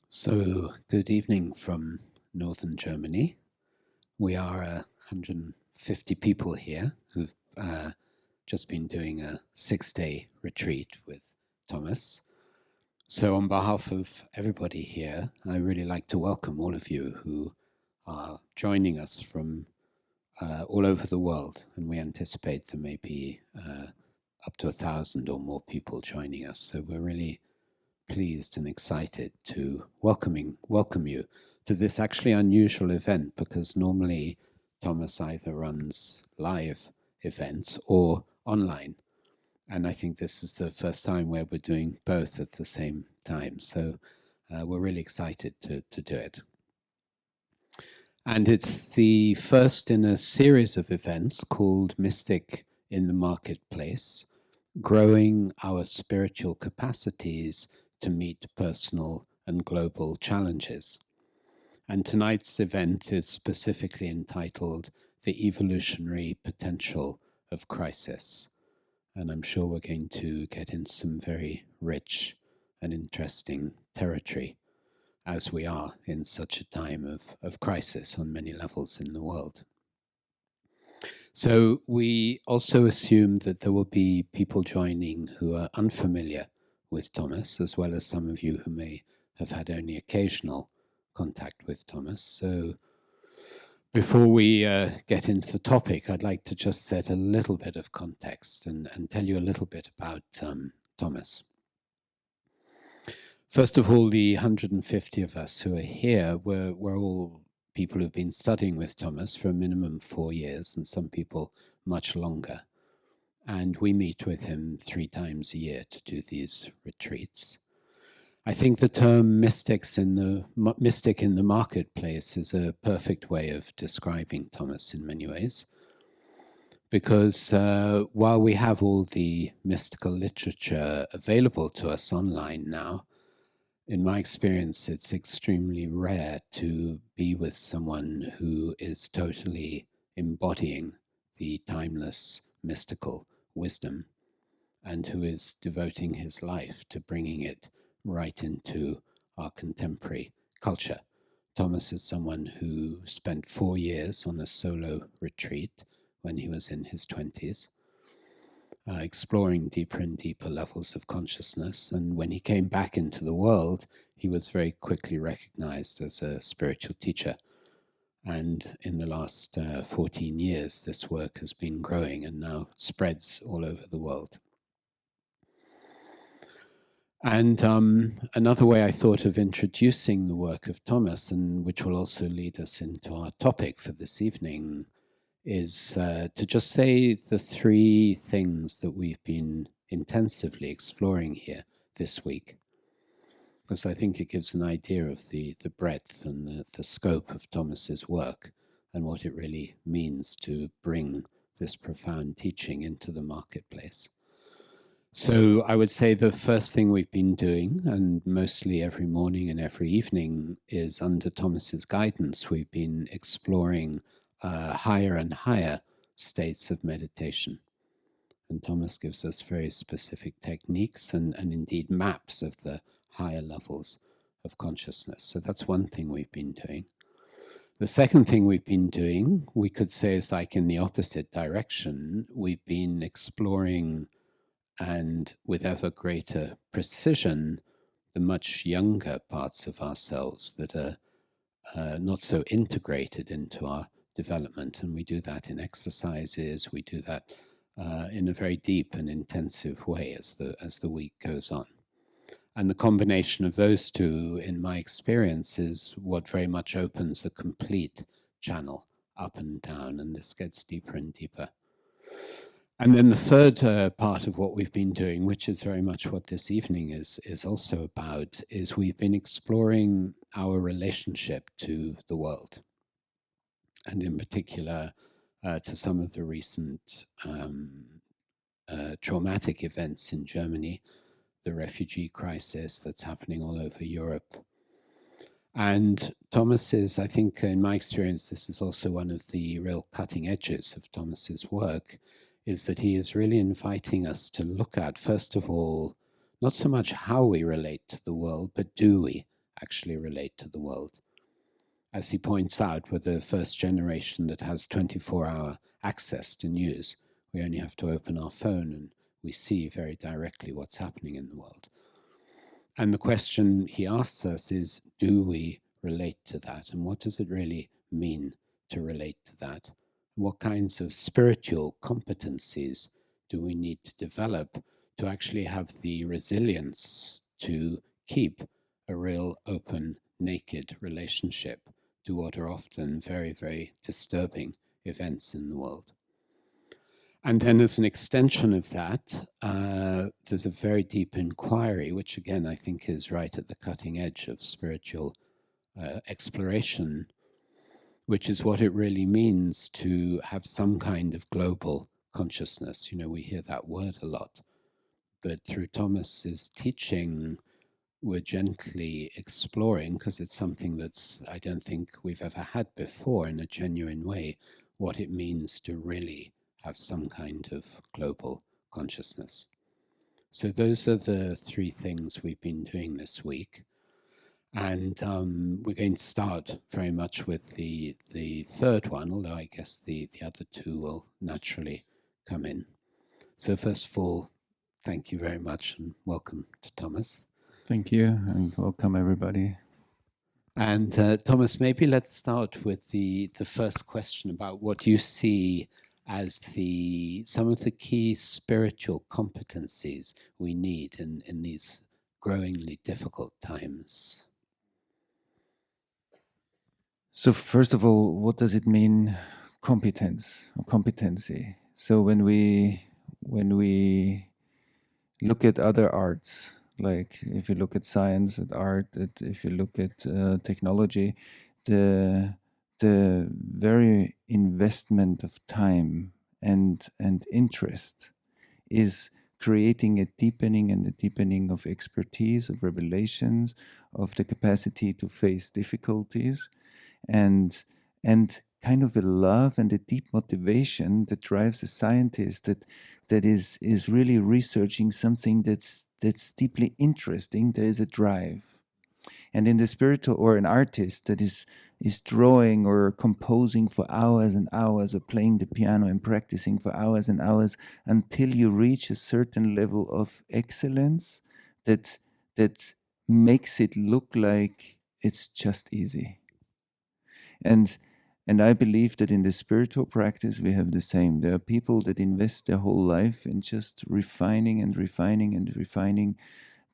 So, good evening from northern Germany. We are 150 people here who've just been doing a 6-day retreat with Thomas. So, on behalf of everybody here, I really like to welcome all of you who are joining us from all over the world. And we anticipate there may be up to 1,000 or more people joining us. So, we're really pleased and excited to welcome you to this actually unusual event, because normally Thomas either runs live events or online. And I think this is the first time where we're doing both at the same time. So we're really excited to do it. And it's the first in a series of events called Mystic in the Marketplace, growing our spiritual capacities to meet personal and global challenges. And tonight's event is specifically entitled The Evolutionary Potential of Crisis. And I'm sure we're going to get into some very rich and interesting territory, as we are in such a time of crisis on many levels in the world. So we also assume that there will be people joining who are unfamiliar with Thomas, as well as some of you who may have had only occasional contact with Thomas. So before we get into the topic, I'd like to just set a little bit of context and tell you a little bit about Thomas. First of all, the 150 of us who are here, we're all people who've been studying with Thomas for a minimum 4 years, and some people much longer. And we meet with him 3 times a year to do these retreats. I think the term mystic in the marketplace is a perfect way of describing Thomas in many ways, because while we have all the mystical literature available to us online now, in my experience, it's extremely rare to be with someone who is totally embodying the timeless mystical wisdom and who is devoting his life to bringing it right into our contemporary culture. Thomas is someone who spent 4 years on a solo retreat when he was in his 20s. Exploring deeper and deeper levels of consciousness. And when he came back into the world, he was very quickly recognized as a spiritual teacher. And in the last 14 years, this work has been growing and now spreads all over the world. And another way I thought of introducing the work of Thomas, and which will also lead us into our topic for this evening, is to just say the 3 things that we've been intensively exploring here this week, because I think it gives an idea of the breadth and the scope of Thomas's work and what it really means to bring this profound teaching into the marketplace. So I would say the first thing we've been doing, and mostly every morning and every evening, is under Thomas's guidance, we've been exploring higher and higher states of meditation. And Thomas gives us very specific techniques and indeed maps of the higher levels of consciousness. So that's one thing we've been doing. The second thing we've been doing, we could say, is like in the opposite direction. We've been exploring, and with ever greater precision, the much younger parts of ourselves that are not so integrated into our development. And we do that in exercises, we do that in a very deep and intensive way as the week goes on. And the combination of those two, in my experience, is what very much opens a complete channel up and down, and this gets deeper and deeper. And then the third part of what we've been doing, which is very much what this evening is also about, is we've been exploring our relationship to the world, and in particular to some of the recent traumatic events in Germany, the refugee crisis that's happening all over Europe. And Thomas is, I think, in my experience, this is also one of the real cutting edges of Thomas's work, is that he is really inviting us to look at, first of all, not so much how we relate to the world, but do we actually relate to the world. As he points out, we're the first generation that has 24-hour access to news. We only have to open our phone and we see very directly what's happening in the world. And the question he asks us is, do we relate to that? And what does it really mean to relate to that? What kinds of spiritual competencies do we need to develop to actually have the resilience to keep a real open, naked relationship to what are often very, very disturbing events in the world? And then as an extension of that, there's a very deep inquiry, which again, I think is right at the cutting edge of spiritual exploration, which is what it really means to have some kind of global consciousness. You know, we hear that word a lot, but through Thomas's teaching, we're gently exploring, because it's something that's, I don't think we've ever had before in a genuine way, what it means to really have some kind of global consciousness. So those are the three things we've been doing this week. And we're going to start very much with the third one, although I guess the other two will naturally come in. So first of all, thank you very much and welcome to Thomas. Thank you and welcome everybody. And Thomas, maybe let's start with the first question about what you see as some of the key spiritual competencies we need in these growingly difficult times. So first of all, what does it mean, competence or competency? So when we look at other arts, like if you look at science, at art, if you look at technology, the very investment of time and interest is creating a deepening of expertise, of revelations, of the capacity to face difficulties, and kind of a love and a deep motivation that drives a scientist that is really researching something that's deeply interesting. There is a drive. And in the spiritual, or an artist that is drawing or composing for hours and hours, or playing the piano and practicing for hours and hours until you reach a certain level of excellence that makes it look like it's just easy. And I believe that in the spiritual practice we have the same. There are people that invest their whole life in just refining and refining and refining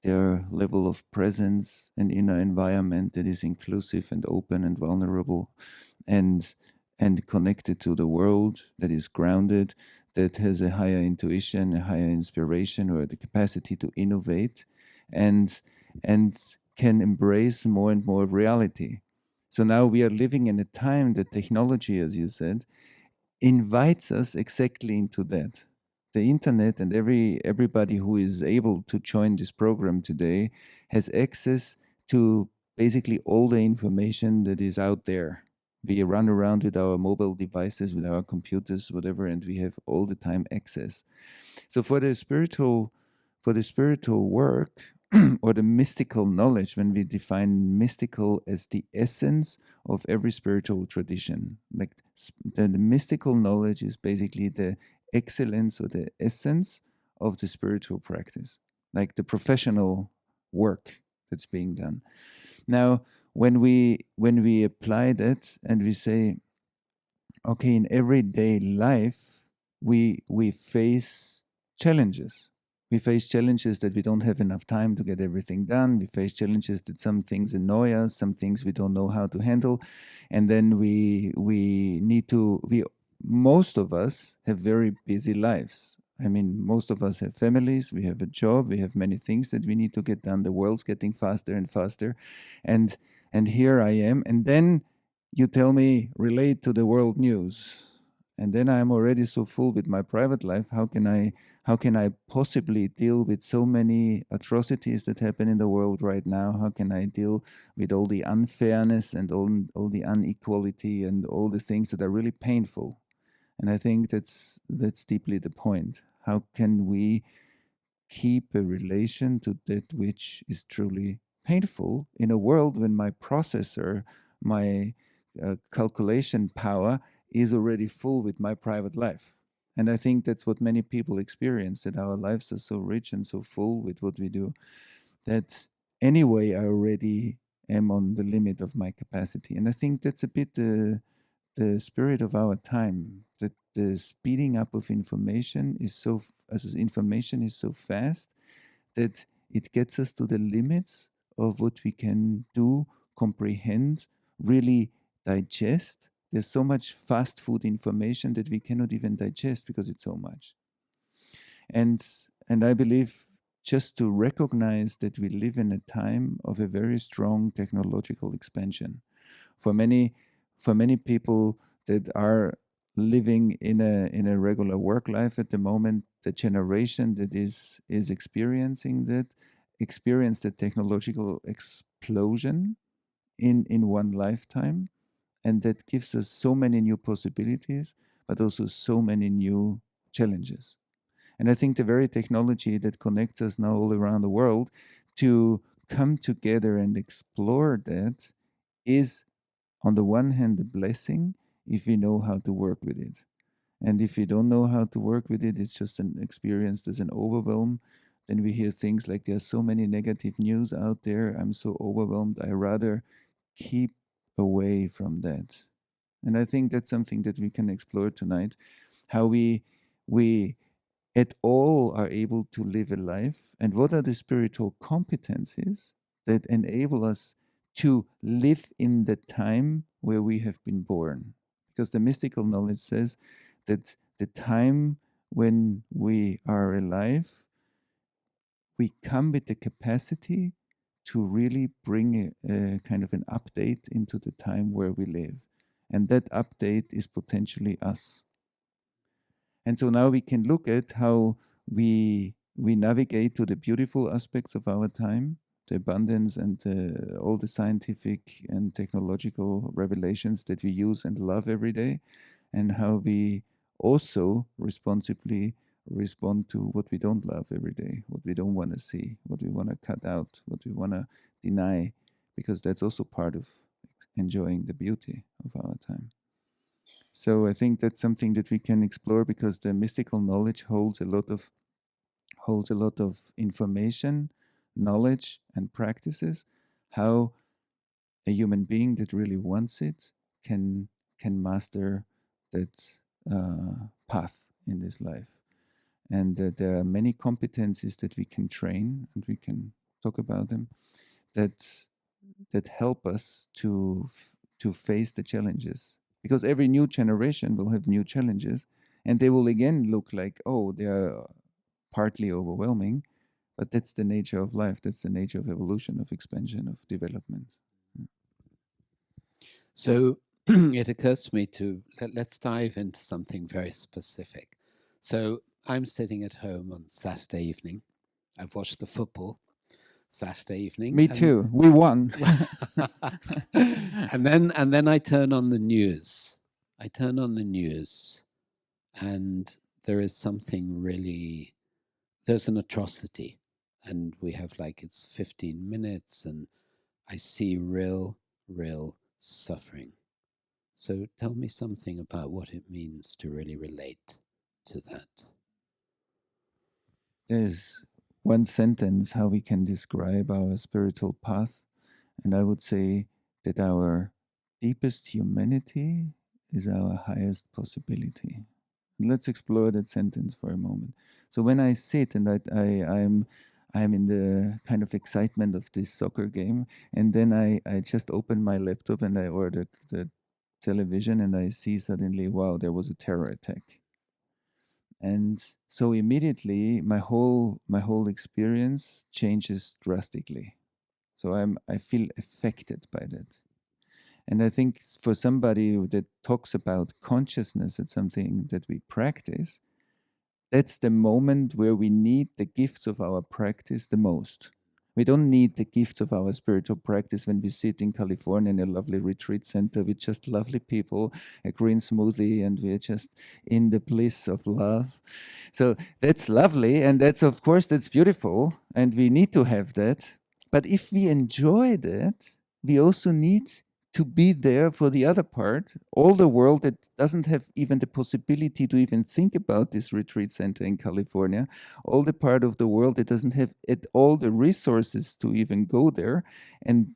their level of presence and inner environment that is inclusive and open and vulnerable, and connected to the world, that is grounded, that has a higher intuition, a higher inspiration, or the capacity to innovate, and can embrace more and more of reality. So now we are living in a time that technology, as you said, invites us exactly into that. The internet and everybody who is able to join this program today has access to basically all the information that is out there. We run around with our mobile devices, with our computers, whatever, and we have all the time access. So for the spiritual work, or the mystical knowledge, when we define mystical as the essence of every spiritual tradition, like the mystical knowledge is basically the excellence or the essence of the spiritual practice, like the professional work that's being done. Now, when we apply that and we say, okay, in everyday life, we face challenges. We face challenges that we don't have enough time to get everything done. We face challenges that some things annoy us, some things we don't know how to handle, and then we need to. Most of us have very busy lives. I mean, most of us have families. We have a job. We have many things that we need to get done. The world's getting faster and faster, and here I am, and then you tell me relate to the world news, and then I'm already so full with my private life. How can I possibly deal with so many atrocities that happen in the world right now? How can I deal with all the unfairness and all the inequality and all the things that are really painful? And I think that's deeply the point. How can we keep a relation to that which is truly painful in a world when my processor, my calculation power is already full with my private life. And I think that's what many people experience, that our lives are so rich and so full with what we do, that anyway I already am on the limit of my capacity. And I think that's a bit the spirit of our time, that the speeding up of information is so, as information is so fast, that it gets us to the limits of what we can do, comprehend, really digest. There's so much fast food information that we cannot even digest because it's so much. And I believe just to recognize that we live in a time of a very strong technological expansion. For many people that are living in a regular work life at the moment, the generation that is experiencing that, experience the technological explosion in one lifetime, and that gives us so many new possibilities, but also so many new challenges. And I think the very technology that connects us now all around the world to come together and explore that is, on the one hand, a blessing if we know how to work with it. And if we don't know how to work with it, it's just an experience, there's an overwhelm. Then we hear things like, there's so many negative news out there, I'm so overwhelmed, I rather keep away from that. And I think that's something that we can explore tonight, how we at all are able to live a life, and what are the spiritual competencies that enable us to live in the time where we have been born. Because the mystical knowledge says that the time when we are alive, we come with the capacity to really bring a kind of an update into the time where we live. And that update is potentially us. And so now we can look at how we navigate to the beautiful aspects of our time, the abundance and all the scientific and technological revelations that we use and love every day, and how we also responsibly respond to what we don't love every day, what we don't want to see, what we want to cut out, what we want to deny, because that's also part of enjoying the beauty of our time. So I think that's something that we can explore, because the mystical knowledge holds a lot of information, knowledge, and practices. How a human being that really wants it can master that path in this life, and there are many competencies that we can train, and we can talk about them, that help us to face the challenges, because every new generation will have new challenges, and they will again look like, oh, they are partly overwhelming, but that's the nature of life, that's the nature of evolution, of expansion, of development. So it occurs to me let's dive into something very specific. So I'm sitting at home on Saturday evening. I've watched the football Saturday evening. Me too. We won. and then I turn on the news. And there is something really, there's an atrocity, and we have like, it's 15 minutes, and I see real suffering. So tell me something about what it means to really relate to that. There's one sentence how we can describe our spiritual path, and I would say that our deepest humanity is our highest possibility. Let's explore that sentence for a moment. So when I sit and I'm in the kind of excitement of this soccer game, and then I just open my laptop and I order the television, and I see suddenly, wow, there was a terror attack. And so immediately my whole experience changes drastically. So I feel affected by that. And I think for somebody that talks about consciousness, it's something that we practice, that's the moment where we need the gifts of our practice the most. We don't need the gifts of our spiritual practice when we sit in California in a lovely retreat center with just lovely people, a green smoothie, and we're just in the bliss of love. So that's lovely, and that's, of course, that's beautiful, and we need to have that. But if we enjoy that, we also need to be there for the other part, all the world that doesn't have even the possibility to even think about this retreat center in California, all the part of the world that doesn't have all the resources to even go there and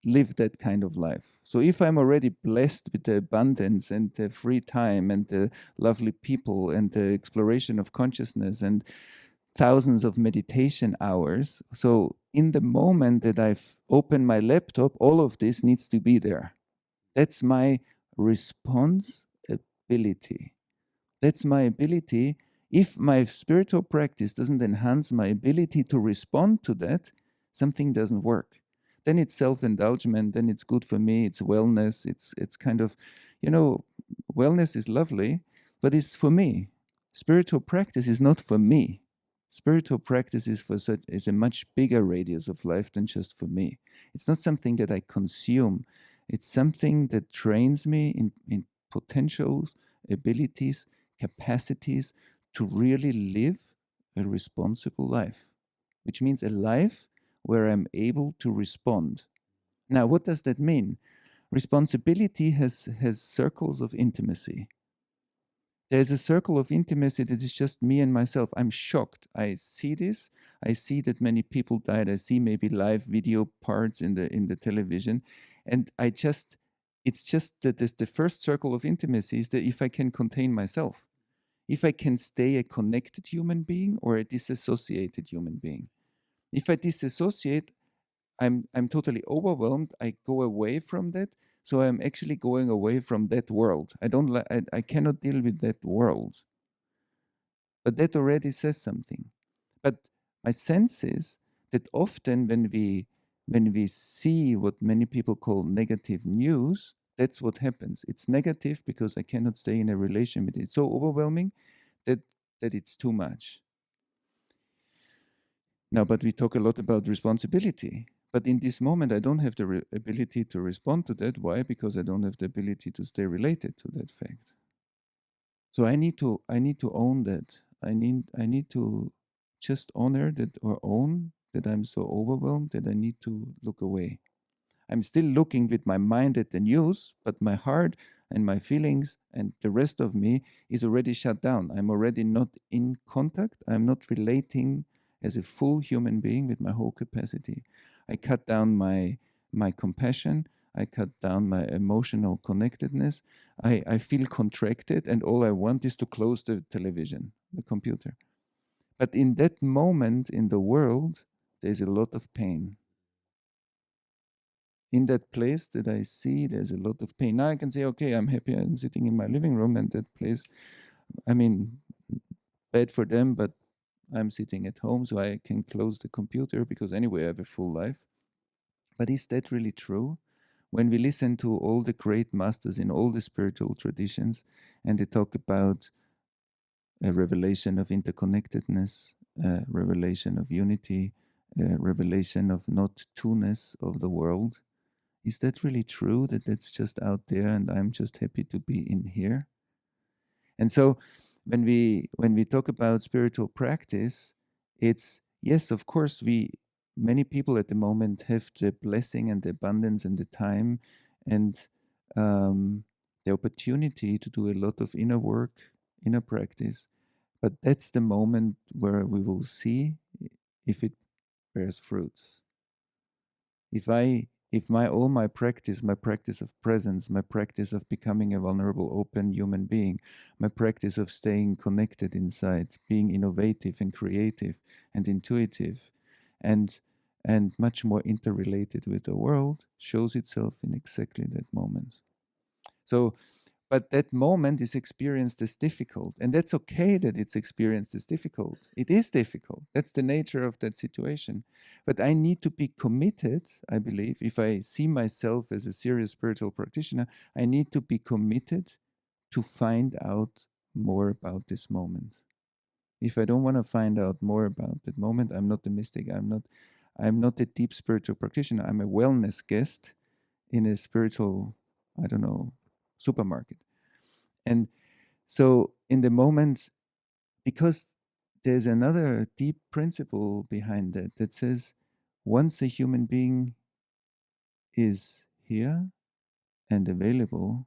live that kind of life. So if I'm already blessed with the abundance and the free time and the lovely people and the exploration of consciousness and thousands of meditation hours. So in the moment that I've opened my laptop, all of this needs to be there. That's my responsibility. That's my ability. If my spiritual practice doesn't enhance my ability to respond to that, something doesn't work. Then it's self-indulgence, then it's good for me, it's wellness, it's kind of, wellness is lovely, but it's for me. Spiritual practice is not for me. Spiritual practice is a much bigger radius of life than just for me. It's not something that I consume. It's something that trains me in potentials, abilities, capacities to really live a responsible life, which means a life where I'm able to respond. Now, what does that mean? Responsibility has circles of intimacy. There's a circle of intimacy that is just me and myself. I'm shocked. I see this. I see that many people died. I see maybe live video parts in the television, and it's just that the first circle of intimacy is that if I can contain myself, if I can stay a connected human being or a disassociated human being. If I disassociate, I'm totally overwhelmed. I go away from that. So I'm actually going away from that world. I cannot deal with that world. But that already says something. But my sense is that often when we see what many people call negative news, that's what happens. It's negative because I cannot stay in a relation with it. It's so overwhelming that it's too much. Now, but we talk a lot about responsibility. But in this moment, I don't have the ability to respond to that. Why? Because I don't have the ability to stay related to that fact. So I need to own that. I need to just honor that or own that I'm so overwhelmed that I need to look away. I'm still looking with my mind at the news, but my heart and my feelings and the rest of me is already shut down. I'm already not in contact. I'm not relating as a full human being with my whole capacity. I cut down my compassion. I cut down my emotional connectedness. I feel contracted, and all I want is to close the television, the computer. But in that moment in the world, there's a lot of pain. In that place that I see, there's a lot of pain. Now I can say, okay, I'm happy I'm sitting in my living room, and that place, I mean, bad for them, but I'm sitting at home, so I can close the computer because anyway, I have a full life. But is that really true? When we listen to all the great masters in all the spiritual traditions, and they talk about a revelation of interconnectedness, a revelation of unity, a revelation of not two-ness of the world, is that really true that that's just out there and I'm just happy to be in here? And so when we talk about spiritual practice, it's yes, of course, we many people at the moment have the blessing and the abundance and the time and the opportunity to do a lot of inner work, inner practice. But that's the moment where we will see if it bears fruits. If my all my practice of presence, my practice of becoming a vulnerable open human being, my practice of staying connected inside, being innovative and creative and intuitive and much more interrelated with the world shows itself in exactly that moment. So but that moment is experienced as difficult, and that's okay that it's experienced as difficult. It is difficult. That's the nature of that situation. But I need to be committed, I believe, if I see myself as a serious spiritual practitioner, I need to be committed to find out more about this moment. If I don't want to find out more about that moment, I'm not a mystic. I'm not a deep spiritual practitioner. I'm a wellness guest in a spiritual, I don't know, supermarket. And so in the moment, because there's another deep principle behind that that says once a human being is here and available,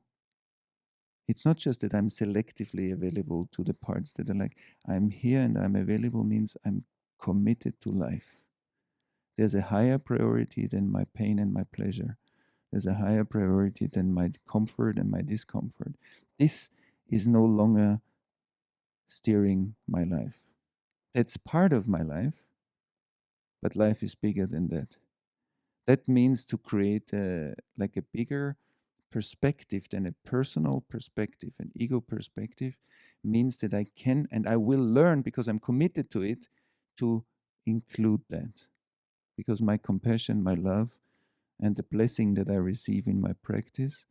it's not just that I'm selectively available to the parts that are like, I'm here and I'm available means I'm committed to life. There's a higher priority than my pain and my pleasure. There's a higher priority than my comfort and my discomfort. This is no longer steering my life. That's part of my life, but life is bigger than that. That means to create like a bigger perspective than a personal perspective, an ego perspective, means that I can and I will learn because I'm committed to it to include that. Because my compassion, my love, and the blessing that I receive in my practice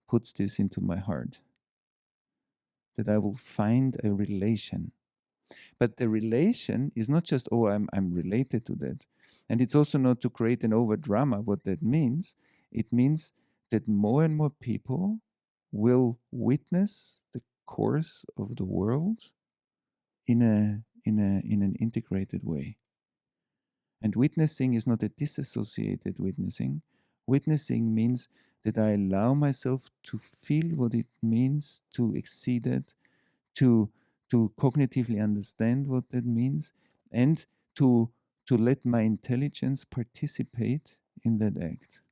puts this into my heart. That I will find a relation. But the relation is not just, oh, I'm related to that. And it's also not to create an over drama. What that means, it means that more and more people will witness the course of the world in an integrated way. And witnessing is not a disassociated witnessing. Witnessing means that I allow myself to feel what it means to exceed it, to cognitively understand what that means, and to let my intelligence participate in that act.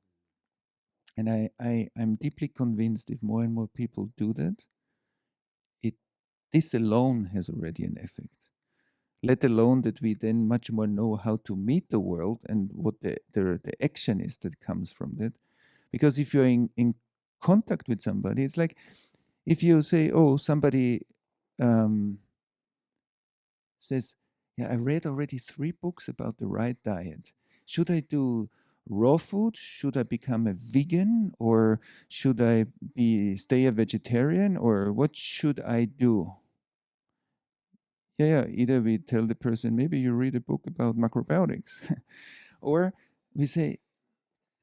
And I'm deeply convinced if more and more people do that, it this alone has already an effect. Let alone that we then much more know how to meet the world and what the action is that comes from that. Because if you're in contact with somebody, it's like if you say, oh, somebody um, says, yeah, I read already 3 books about the right diet. Should I do raw food? Should I become a vegan? Or should I stay a vegetarian? Or what should I do? Yeah, either we tell the person, maybe you read a book about macrobiotics. Or we say,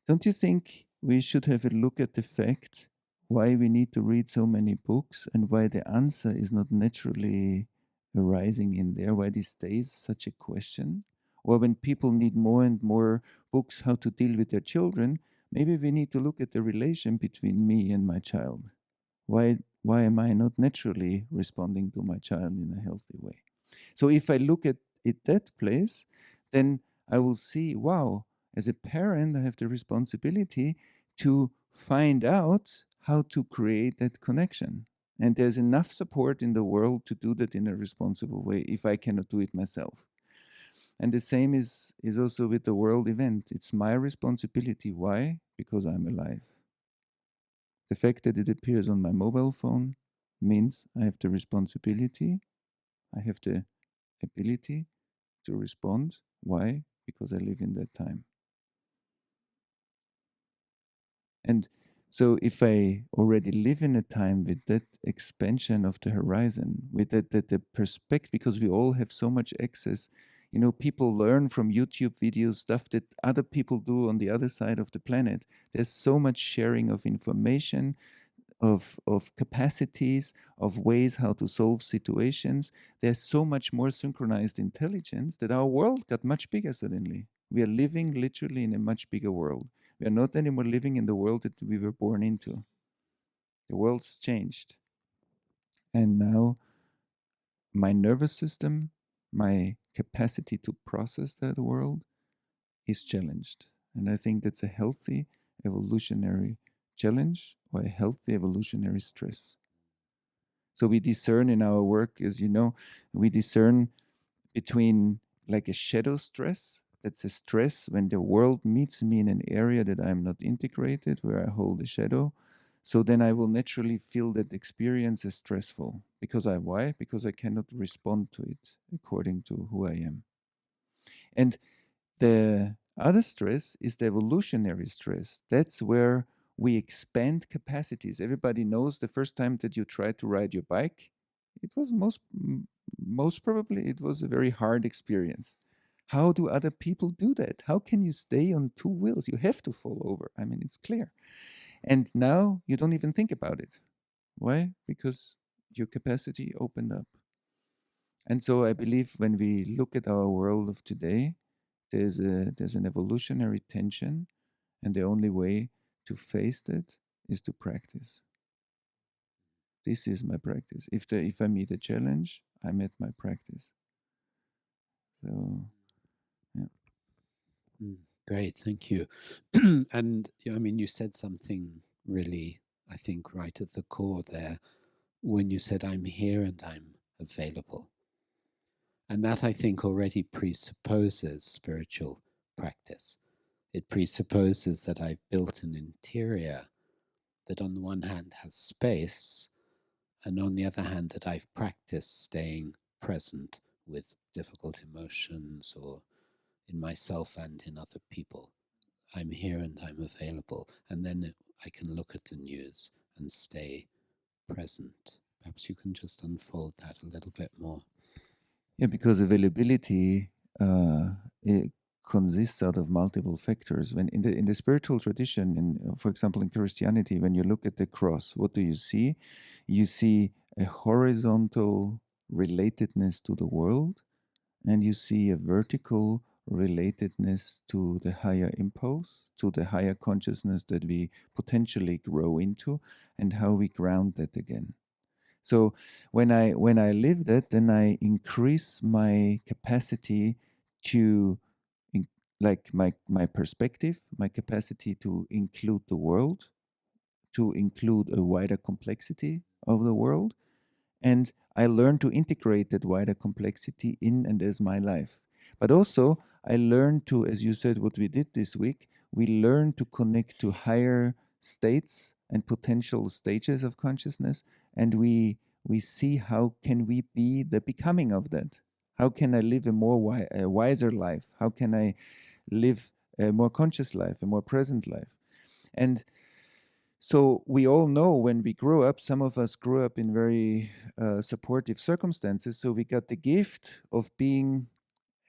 don't you think we should have a look at the fact why we need to read so many books and why the answer is not naturally arising in there, why this stays such a question? Or when people need more and more books how to deal with their children, maybe we need to look at the relation between me and my child. Why am I not naturally responding to my child in a healthy way? So if I look at it that place, then I will see, wow, as a parent, I have the responsibility to find out how to create that connection. And there's enough support in the world to do that in a responsible way if I cannot do it myself. And the same is also with the world event. It's my responsibility. Why? Because I'm alive. The fact that it appears on my mobile phone means I have the responsibility, I have the ability to respond. Why? Because I live in that time. And so if I already live in a time with that expansion of the horizon, with that the perspective, because we all have so much access, people learn from YouTube videos stuff that other people do on the other side of the planet. There's so much sharing of information, of capacities, of ways how to solve situations. There's so much more synchronized intelligence that our world got much bigger suddenly. We are living literally in a much bigger world. We are not anymore living in the world that we were born into. The world's changed. And now my nervous system, my capacity to process that world is challenged. And I think that's a healthy evolutionary challenge or a healthy evolutionary stress. So we discern in our work, as you know, we discern between like a shadow stress. That's a stress when the world meets me in an area that I'm not integrated, where I hold a shadow. So then I will naturally feel that experience as stressful. Why? Because I cannot respond to it according to who I am. And the other stress is the evolutionary stress. That's where we expand capacities. Everybody knows the first time that you tried to ride your bike, it was most probably it was a very hard experience. How do other people do that? How can you stay on 2 wheels? You have to fall over. I mean, it's clear. And now you don't even think about it. Why? Because your capacity opened up. And so I believe when we look at our world of today, There's an evolutionary tension, and the only way to face that is to practice. This is my practice. If I meet a challenge, I met my practice. So yeah. Great, thank you. And I mean, you said something really, I think, right at the core there when you said, I'm here and I'm available. And that, I think, already presupposes spiritual practice. It presupposes that I've built an interior that, on the one hand, has space, and on the other hand, that I've practiced staying present with difficult emotions or in myself and in other people. I'm here and I'm available. And then I can look at the news and stay present. Perhaps you can just unfold that a little bit more. Yeah, because availability it consists out of multiple factors. When in the spiritual tradition, for example, in Christianity, when you look at the cross, what do you see? You see a horizontal relatedness to the world, and you see a vertical relatedness to the higher impulse, to the higher consciousness that we potentially grow into, and how we ground that again. So when I live that, then I increase my capacity to in, like my perspective, my capacity to include the world, to include a wider complexity of the world, and I learn to integrate that wider complexity in and as my life. But also, I learn to, as you said, what we did this week, we learn to connect to higher states and potential stages of consciousness, and we see how can we be the becoming of that. How can I live a more a wiser life? How can I live a more conscious life, a more present life? And so we all know when we grew up, some of us grew up in very supportive circumstances. So we got the gift of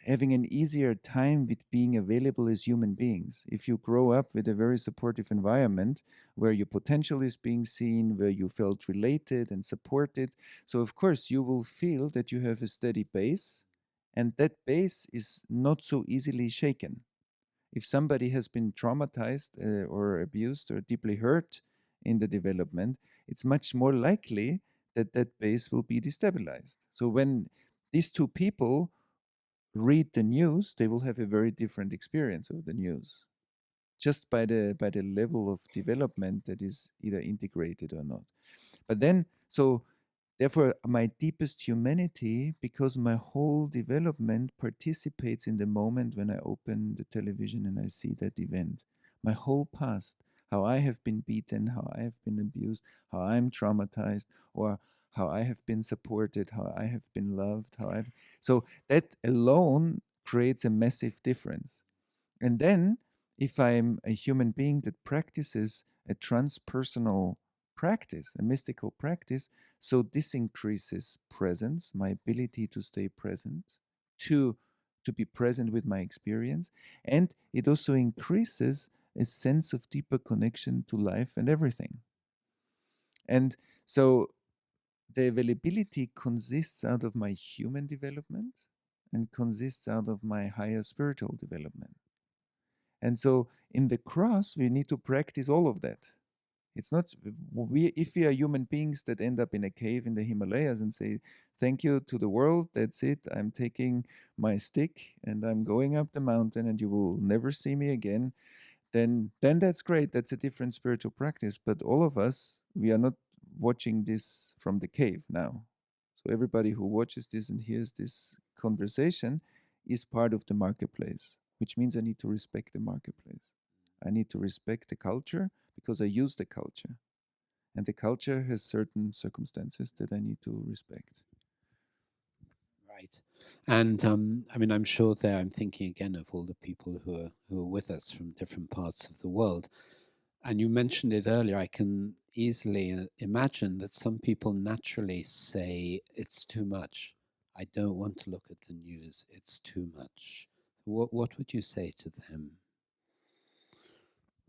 having an easier time with being available as human beings. If you grow up with a very supportive environment where your potential is being seen, where you felt related and supported, so of course you will feel that you have a steady base, and that base is not so easily shaken. If somebody has been traumatized or abused or deeply hurt in the development, it's much more likely that that base will be destabilized. So when these two people read the news, they will have a very different experience of the news, just by the level of development that is either integrated or not. But then, so therefore, my deepest humanity, because my whole development participates in the moment when I open the television and I see that event. My whole past, how I have been beaten, how I have been abused, how I'm traumatized, or how I have been supported, how I have been loved, so that alone creates a massive difference. And then, if I'm a human being that practices a transpersonal practice, a mystical practice, so this increases presence, my ability to stay present, to to be present with my experience, and it also increases a sense of deeper connection to life and everything. And so the availability consists out of my human development and consists out of my higher spiritual development. And so in the cross, we need to practice all of that. It's not if we are human beings that end up in a cave in the Himalayas and say, "Thank you to the world. That's it. I'm taking my stick and I'm going up the mountain, and you will never see me again." Then that's great. That's a different spiritual practice. But all of us, we are not watching this from the cave now. So everybody who watches this and hears this conversation is part of the marketplace, which means I need to respect the marketplace. I need to respect the culture because I use the culture. And the culture has certain circumstances that I need to respect. Right. And I mean, I'm sure there, I'm thinking again of all the people who are with us from different parts of the world. And you mentioned it earlier. I can easily imagine that some people naturally say, it's too much. I don't want to look at the news. It's too much. What would you say to them?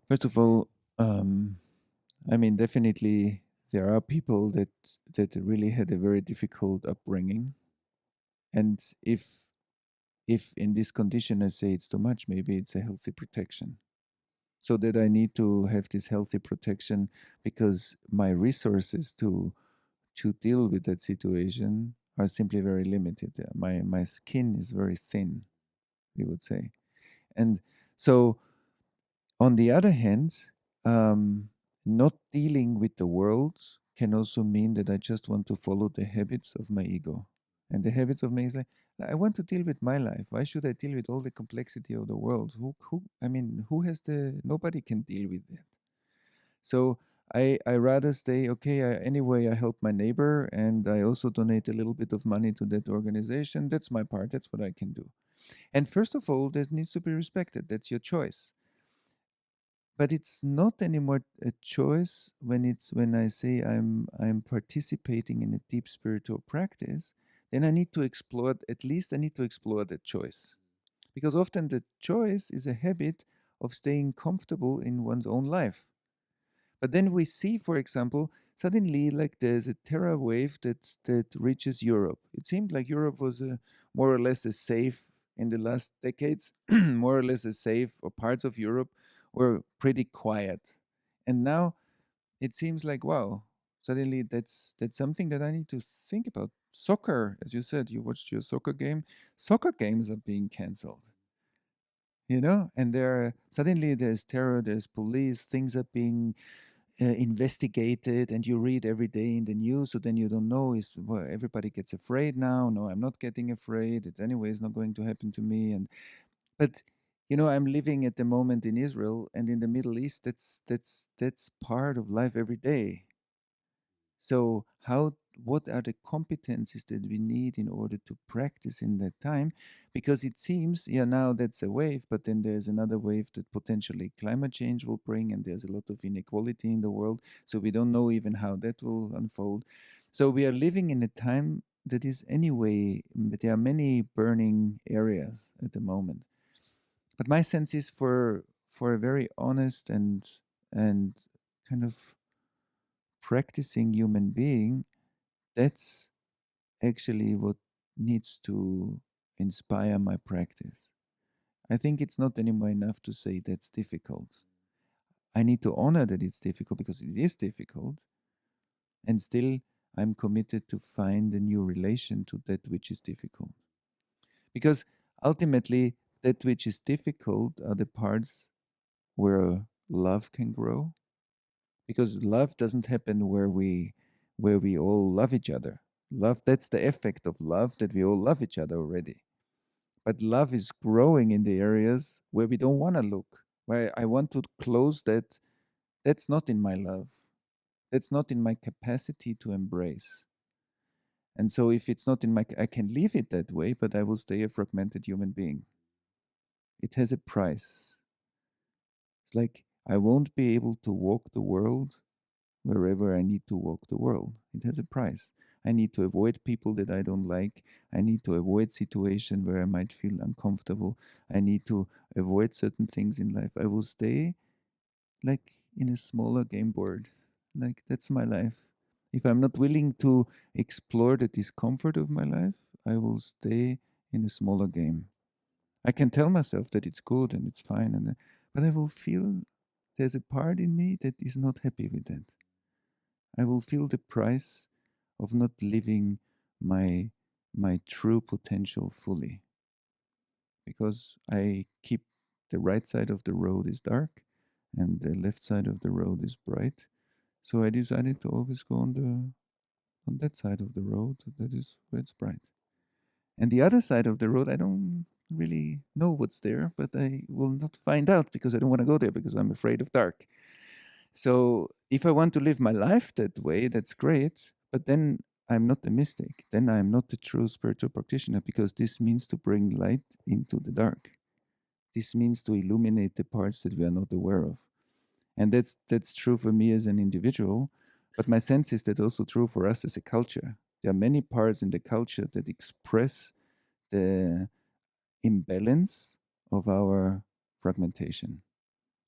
First of all, I mean, definitely there are people that really had a very difficult upbringing, and if in this condition I say it's too much, maybe it's a healthy protection. So that I need to have this healthy protection because my resources to deal with that situation are simply very limited. My skin is very thin, we would say. And so, on the other hand, um, not dealing with the world can also mean that I just want to follow the habits of my ego. And the habits of me is like, I want to deal with my life. Why should I deal with all the complexity of the world? I mean, who has nobody can deal with that. So I rather stay, okay, anyway, I help my neighbor and I also donate a little bit of money to that organization. That's my part. That's what I can do. And first of all, that needs to be respected. That's your choice. But it's not anymore a choice when I say I'm participating in a deep spiritual practice, then I need to explore, at least I need to explore the choice. Because often the choice is a habit of staying comfortable in one's own life. But then we see, for example, suddenly like there's a terror wave that reaches Europe. It seemed like Europe was more or less as safe in the last decades, more or less as safe, or parts of Europe were pretty quiet. And now it seems like, wow, suddenly that's something that I need to think about. Soccer, as you said, you watched your soccer game. Soccer games are being cancelled, and suddenly there's terror, there's police, things are being investigated, and you read every day in the news, so then you don't know, is well, everybody gets afraid now. No, I'm not getting afraid, it anyway is not going to happen to me. But I'm living at the moment in Israel and in the Middle East. That's part of life every day. So what are the competencies that we need in order to practice in that time? Because it seems, yeah, now that's a wave, but then there's another wave that potentially climate change will bring, and there's a lot of inequality in the world. So we don't know even how that will unfold. So we are living in a time that is anyway, there are many burning areas at the moment. But my sense is for a very honest and kind of practicing human being, that's actually what needs to inspire my practice. I think it's not anymore enough to say that's difficult. I need to honor that it's difficult because it is difficult. And still, I'm committed to find a new relation to that which is difficult. Because ultimately, that which is difficult are the parts where love can grow. Because love doesn't happen where we all love each other. Love, that's the effect of love, that we all love each other already. But love is growing in the areas where we don't want to look, where I want to close that. That's not in my love. That's not in my capacity to embrace. And so if it's not in my, I can leave it that way, but I will stay a fragmented human being. It has a price. It's like I won't be able to walk the world wherever I need to walk the world. It has a price. I need to avoid people that I don't like. I need to avoid situations where I might feel uncomfortable. I need to avoid certain things in life. I will stay like in a smaller game board. Like that's my life. If I'm not willing to explore the discomfort of my life, I will stay in a smaller game. I can tell myself that it's good and it's fine, but I will feel there's a part in me that is not happy with that. I will feel the price of not living my my true potential fully, because I keep the right side of the road is dark and the left side of the road is bright. So I decided to always go on that side of the road that is where it's bright. And the other side of the road, I don't really know what's there, but I will not find out because I don't want to go there because I'm afraid of dark. So if I want to live my life that way, that's great. But then I'm not a mystic. Then I'm not a true spiritual practitioner, because this means to bring light into the dark. This means to illuminate the parts that we are not aware of. And that's true for me as an individual. But my sense is that also true for us as a culture. There are many parts in the culture that express the imbalance of our fragmentation,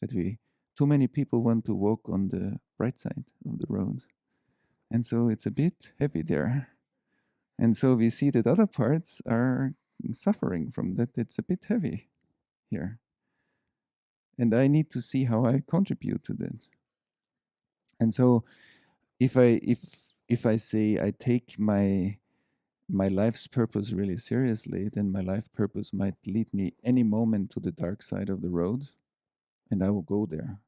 that we too many people want to walk on the bright side of the road, and so it's a bit heavy there. And so we see that other parts are suffering from that. It's a bit heavy here. And I need to see how I contribute to that. And so if I say I take my life's purpose really seriously, then my life purpose might lead me any moment to the dark side of the road, and I will go there.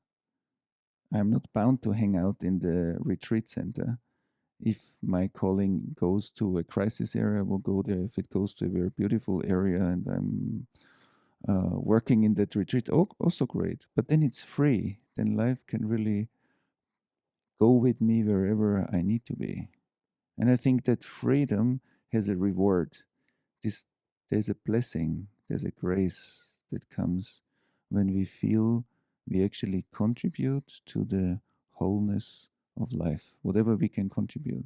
I'm not bound to hang out in the retreat center. If my calling goes to a crisis area, I will go there. If it goes to a very beautiful area and I'm working in that retreat, also great. But then it's free. Then life can really go with me wherever I need to be. And I think that freedom has a reward. This, there's a blessing, there's a grace that comes when we feel we actually contribute to the wholeness of life, whatever we can contribute.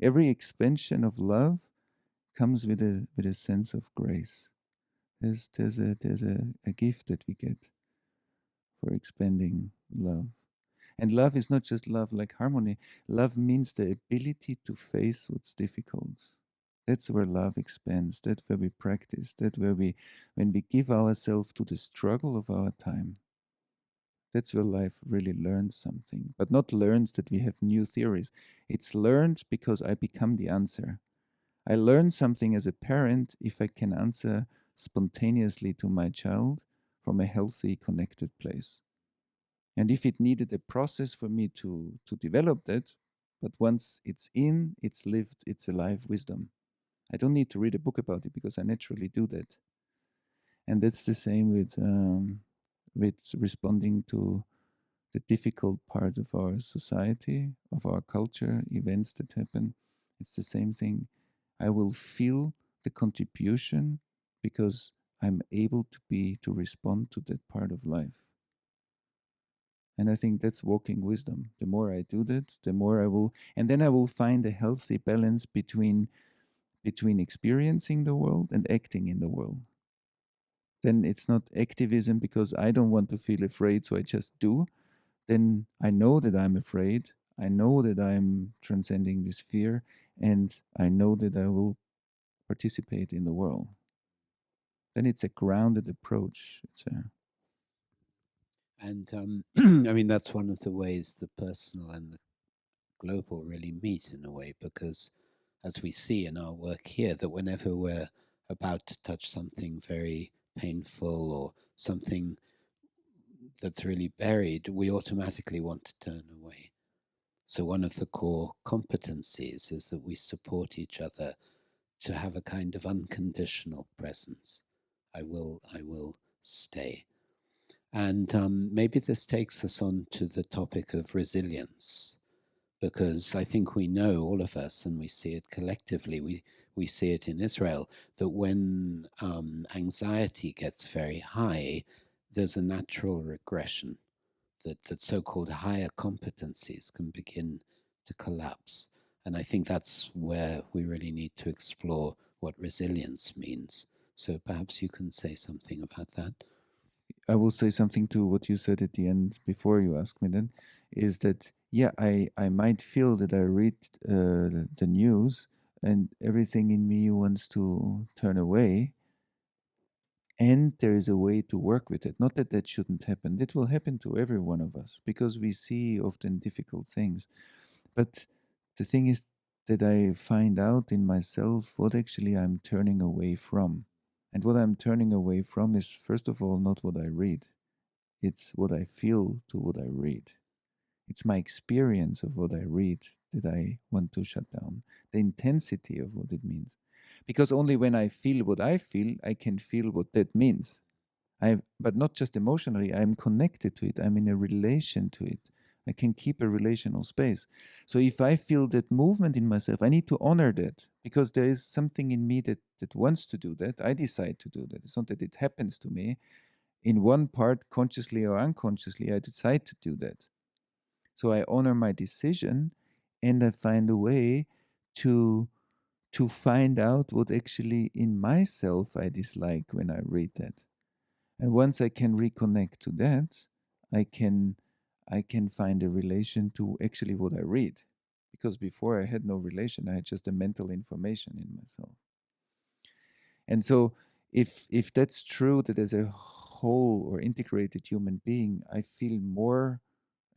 Every expansion of love comes with a sense of grace. There's a gift that we get for expanding love. And love is not just love like harmony. Love means the ability to face what's difficult. That's where love expands. That's where we practice. That's where when we give ourselves to the struggle of our time, that's where life really learns something. But not learns that we have new theories. It's learned because I become the answer. I learn something as a parent if I can answer spontaneously to my child from a healthy, connected place. And if it needed a process for me to develop that, but once it's lived, it's alive wisdom. I don't need to read a book about it because I naturally do that. And that's the same with responding to the difficult parts of our society, of our culture, events that happen. It's the same thing. I will feel the contribution because I'm able to respond to that part of life. And I think that's walking wisdom. The more I do that, the more I will, and then I will find a healthy balance between experiencing the world and acting in the world. Then it's not activism because I don't want to feel afraid, so I just do. Then I know that I'm afraid. I know that I'm transcending this fear, and I know that I will participate in the world. Then it's a grounded approach. And I mean, that's one of the ways the personal and the global really meet in a way, because as we see in our work here, that whenever we're about to touch something very painful or something that's really buried, we automatically want to turn away. So, one of the core competencies is that we support each other to have a kind of unconditional presence. I will stay. And maybe this takes us on to the topic of resilience, because I think we know, all of us, and we see it collectively, we see it in Israel, that when anxiety gets very high, there's a natural regression, that so-called higher competencies can begin to collapse. And I think that's where we really need to explore what resilience means. So perhaps you can say something about that. I will say something to what you said at the end before you ask me then, is that, yeah, I might feel that I read the news and everything in me wants to turn away. And there is a way to work with it. Not that that shouldn't happen. It will happen to every one of us because we see often difficult things. But the thing is that I find out in myself what actually I'm turning away from. And what I'm turning away from is, first of all, not what I read, it's what I feel to what I read. It's my experience of what I read that I want to shut down, the intensity of what it means. Because only when I feel what I feel, I can feel what that means. But not just emotionally, I'm connected to it, I'm in a relation to it. I can keep a relational space. So if I feel that movement in myself, I need to honor that because there is something in me that wants to do that. I decide to do that. It's not that it happens to me. In one part, consciously or unconsciously, I decide to do that. So I honor my decision and I find a way to find out what actually in myself I dislike when I read that. And once I can reconnect to that, I can find a relation to actually what I read. Because before I had no relation, I had just a mental information in myself. And so if that's true, that as a whole or integrated human being, I feel more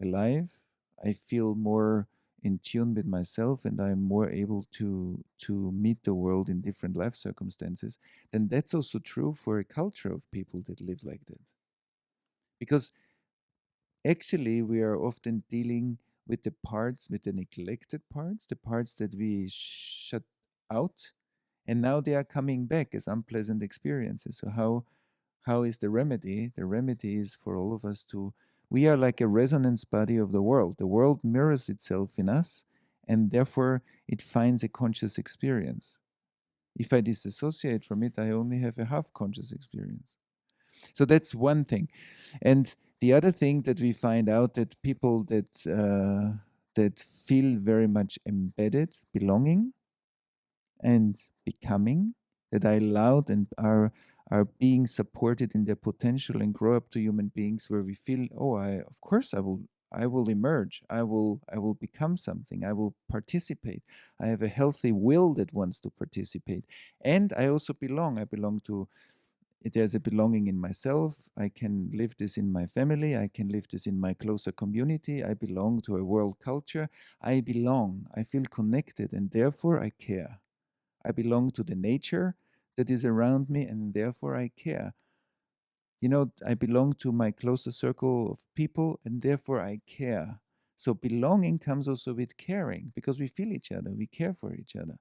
alive, I feel more in tune with myself, and I'm more able to meet the world in different life circumstances, then that's also true for a culture of people that live like that. Because actually we are often dealing with the parts, with the neglected parts, the parts that we shut out, and now they are coming back as unpleasant experiences. So how is the remedy? The remedy is for all of us to, we are like a resonance body of the world. The world mirrors itself in us, and therefore it finds a conscious experience. If I disassociate from it, I only have a half conscious experience. So that's one thing. And the other thing that we find out, that people that feel very much embedded, belonging and becoming, that are allowed and are being supported in their potential and grow up to human beings where we feel, oh, I, of course I will emerge, I will become something, I will participate, I have a healthy will that wants to participate, and I also belong. I belong to, there's a belonging in myself. I can live this in my family. I can live this in my closer community. I belong to a world culture. I belong. I feel connected, and therefore I care. I belong to the nature that is around me, and therefore I care. You know, I belong to my closer circle of people, and therefore I care. So belonging comes also with caring, because we feel each other, we care for each other.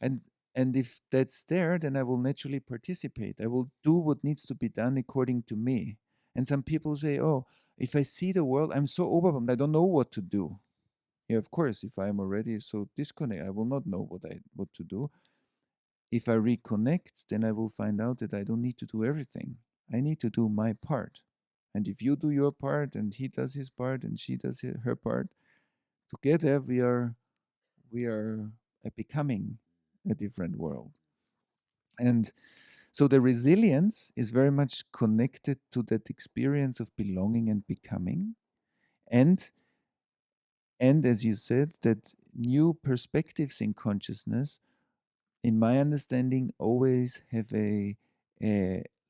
And and if that's there, then I will naturally participate. I will do what needs to be done according to me. And some people say, oh, if I see the world, I'm so overwhelmed, I don't know what to do. Yeah, of course, if I'm already so disconnected, I will not know what to do. If I reconnect, then I will find out that I don't need to do everything. I need to do my part. And if you do your part, and he does his part, and she does her part, together we are becoming a different world. And so the resilience is very much connected to that experience of belonging and becoming. And and as you said, that new perspectives in consciousness, in my understanding, always have a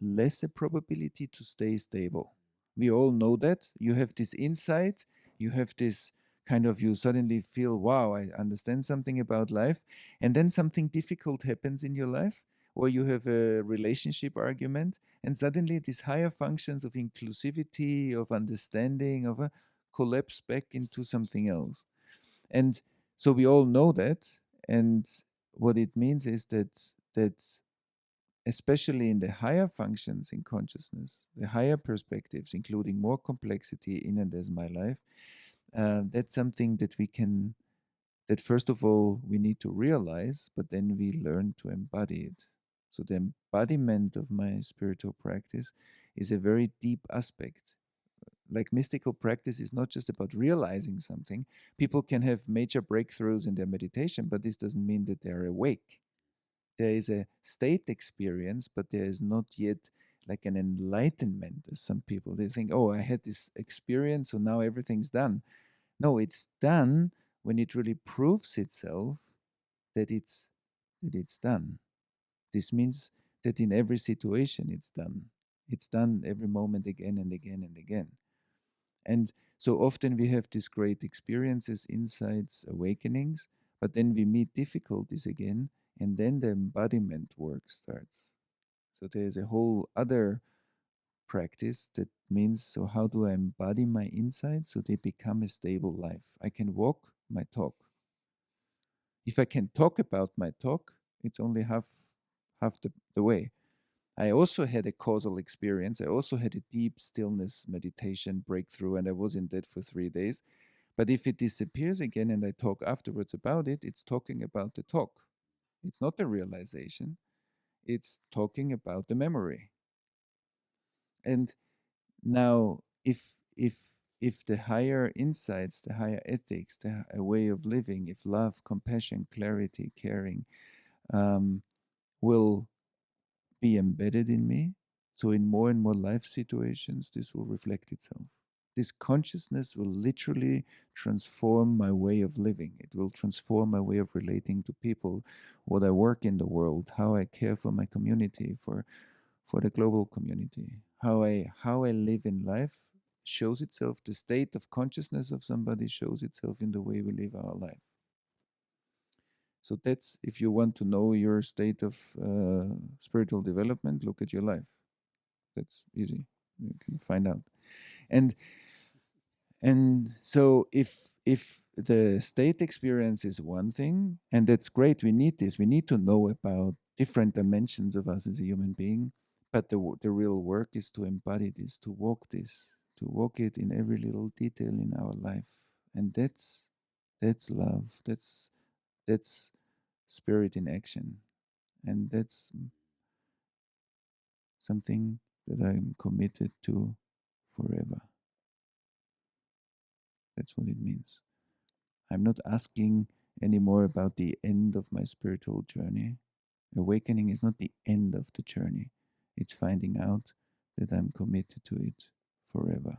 lesser probability to stay stable. We all know that. You have this insight, you have this kind of, you suddenly feel, wow, I understand something about life. And then something difficult happens in your life, or you have a relationship argument, and suddenly these higher functions of inclusivity, of understanding, of a collapse back into something else. And so we all know that. And what it means is that especially in the higher functions in consciousness, the higher perspectives, including more complexity in and as my life, that's something that we can, that first of all we need to realize, but then we learn to embody it. So the embodiment of my spiritual practice is a very deep aspect. Like mystical practice is not just about realizing something. People can have major breakthroughs in their meditation, but this doesn't mean that they're awake. There is a state experience, but there is not yet like an enlightenment, as some people, they think, oh, I had this experience, so now everything's done. No, it's done when it really proves itself that it's done. This means that in every situation it's done. It's done every moment, again and again and again. And so often we have these great experiences, insights, awakenings, but then we meet difficulties again, and then the embodiment work starts. So there's a whole other practice that means, so how do I embody my insights so they become a stable life? I can walk my talk. If I can talk about my talk, it's only half the way. I also had a causal experience. I also had a deep stillness meditation breakthrough, and I was in that for 3 days. But if it disappears again and I talk afterwards about it, it's talking about the talk. It's not the realization, it's talking about the memory. And now, if the higher insights, the higher ethics, the a way of living, if love, compassion, clarity, caring um, will be embedded in me, so in more and more life situations, this will reflect itself. This consciousness will literally transform my way of living. It will transform my way of relating to people, what I work in the world, how I care for my community, for the global community, how I live in life shows itself. The state of consciousness of somebody shows itself in the way we live our life. So that's, if you want to know your state of spiritual development, look at your life. That's easy. You can find out. And so if the state experience is one thing, and that's great, we need this. We need to know about different dimensions of us as a human being. But the real work is to embody this, to walk this, to walk it in every little detail in our life. And that's love. That's spirit in action. And that's something that I'm committed to forever. That's what it means. I'm not asking anymore about the end of my spiritual journey. Awakening is not the end of the journey. It's finding out that I'm committed to it forever.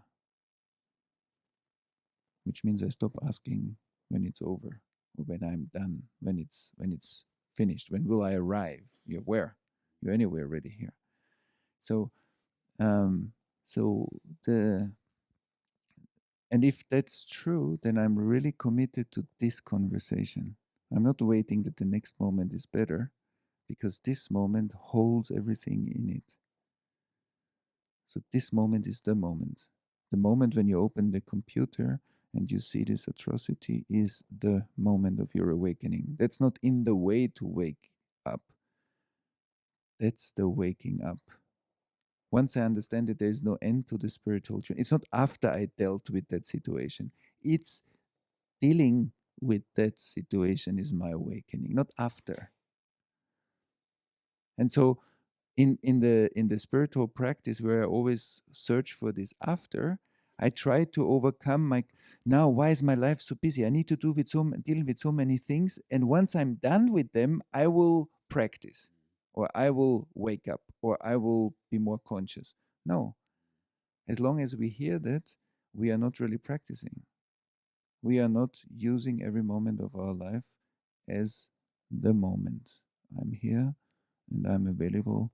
Which means I stop asking when it's over, or when I'm done, when it's finished. When will I arrive? You're where? You're anywhere already here. So um, so the and if that's true, then I'm really committed to this conversation. I'm not waiting that the next moment is better, because this moment holds everything in it. So this moment is the moment. The moment when you open the computer and you see this atrocity is the moment of your awakening. That's not in the way to wake up. That's the waking up. Once I understand that there is no end to the spiritual journey, it's not after I dealt with that situation. It's dealing with that situation is my awakening, not after. And so in the spiritual practice, where I always search for this after, I try to overcome my, now why is my life so busy? I need to deal with so many things, and once I'm done with them, I will practice, or I will wake up, or I will be more conscious. No, as long as we hear that, we are not really practicing. We are not using every moment of our life as the moment. I'm here and I'm available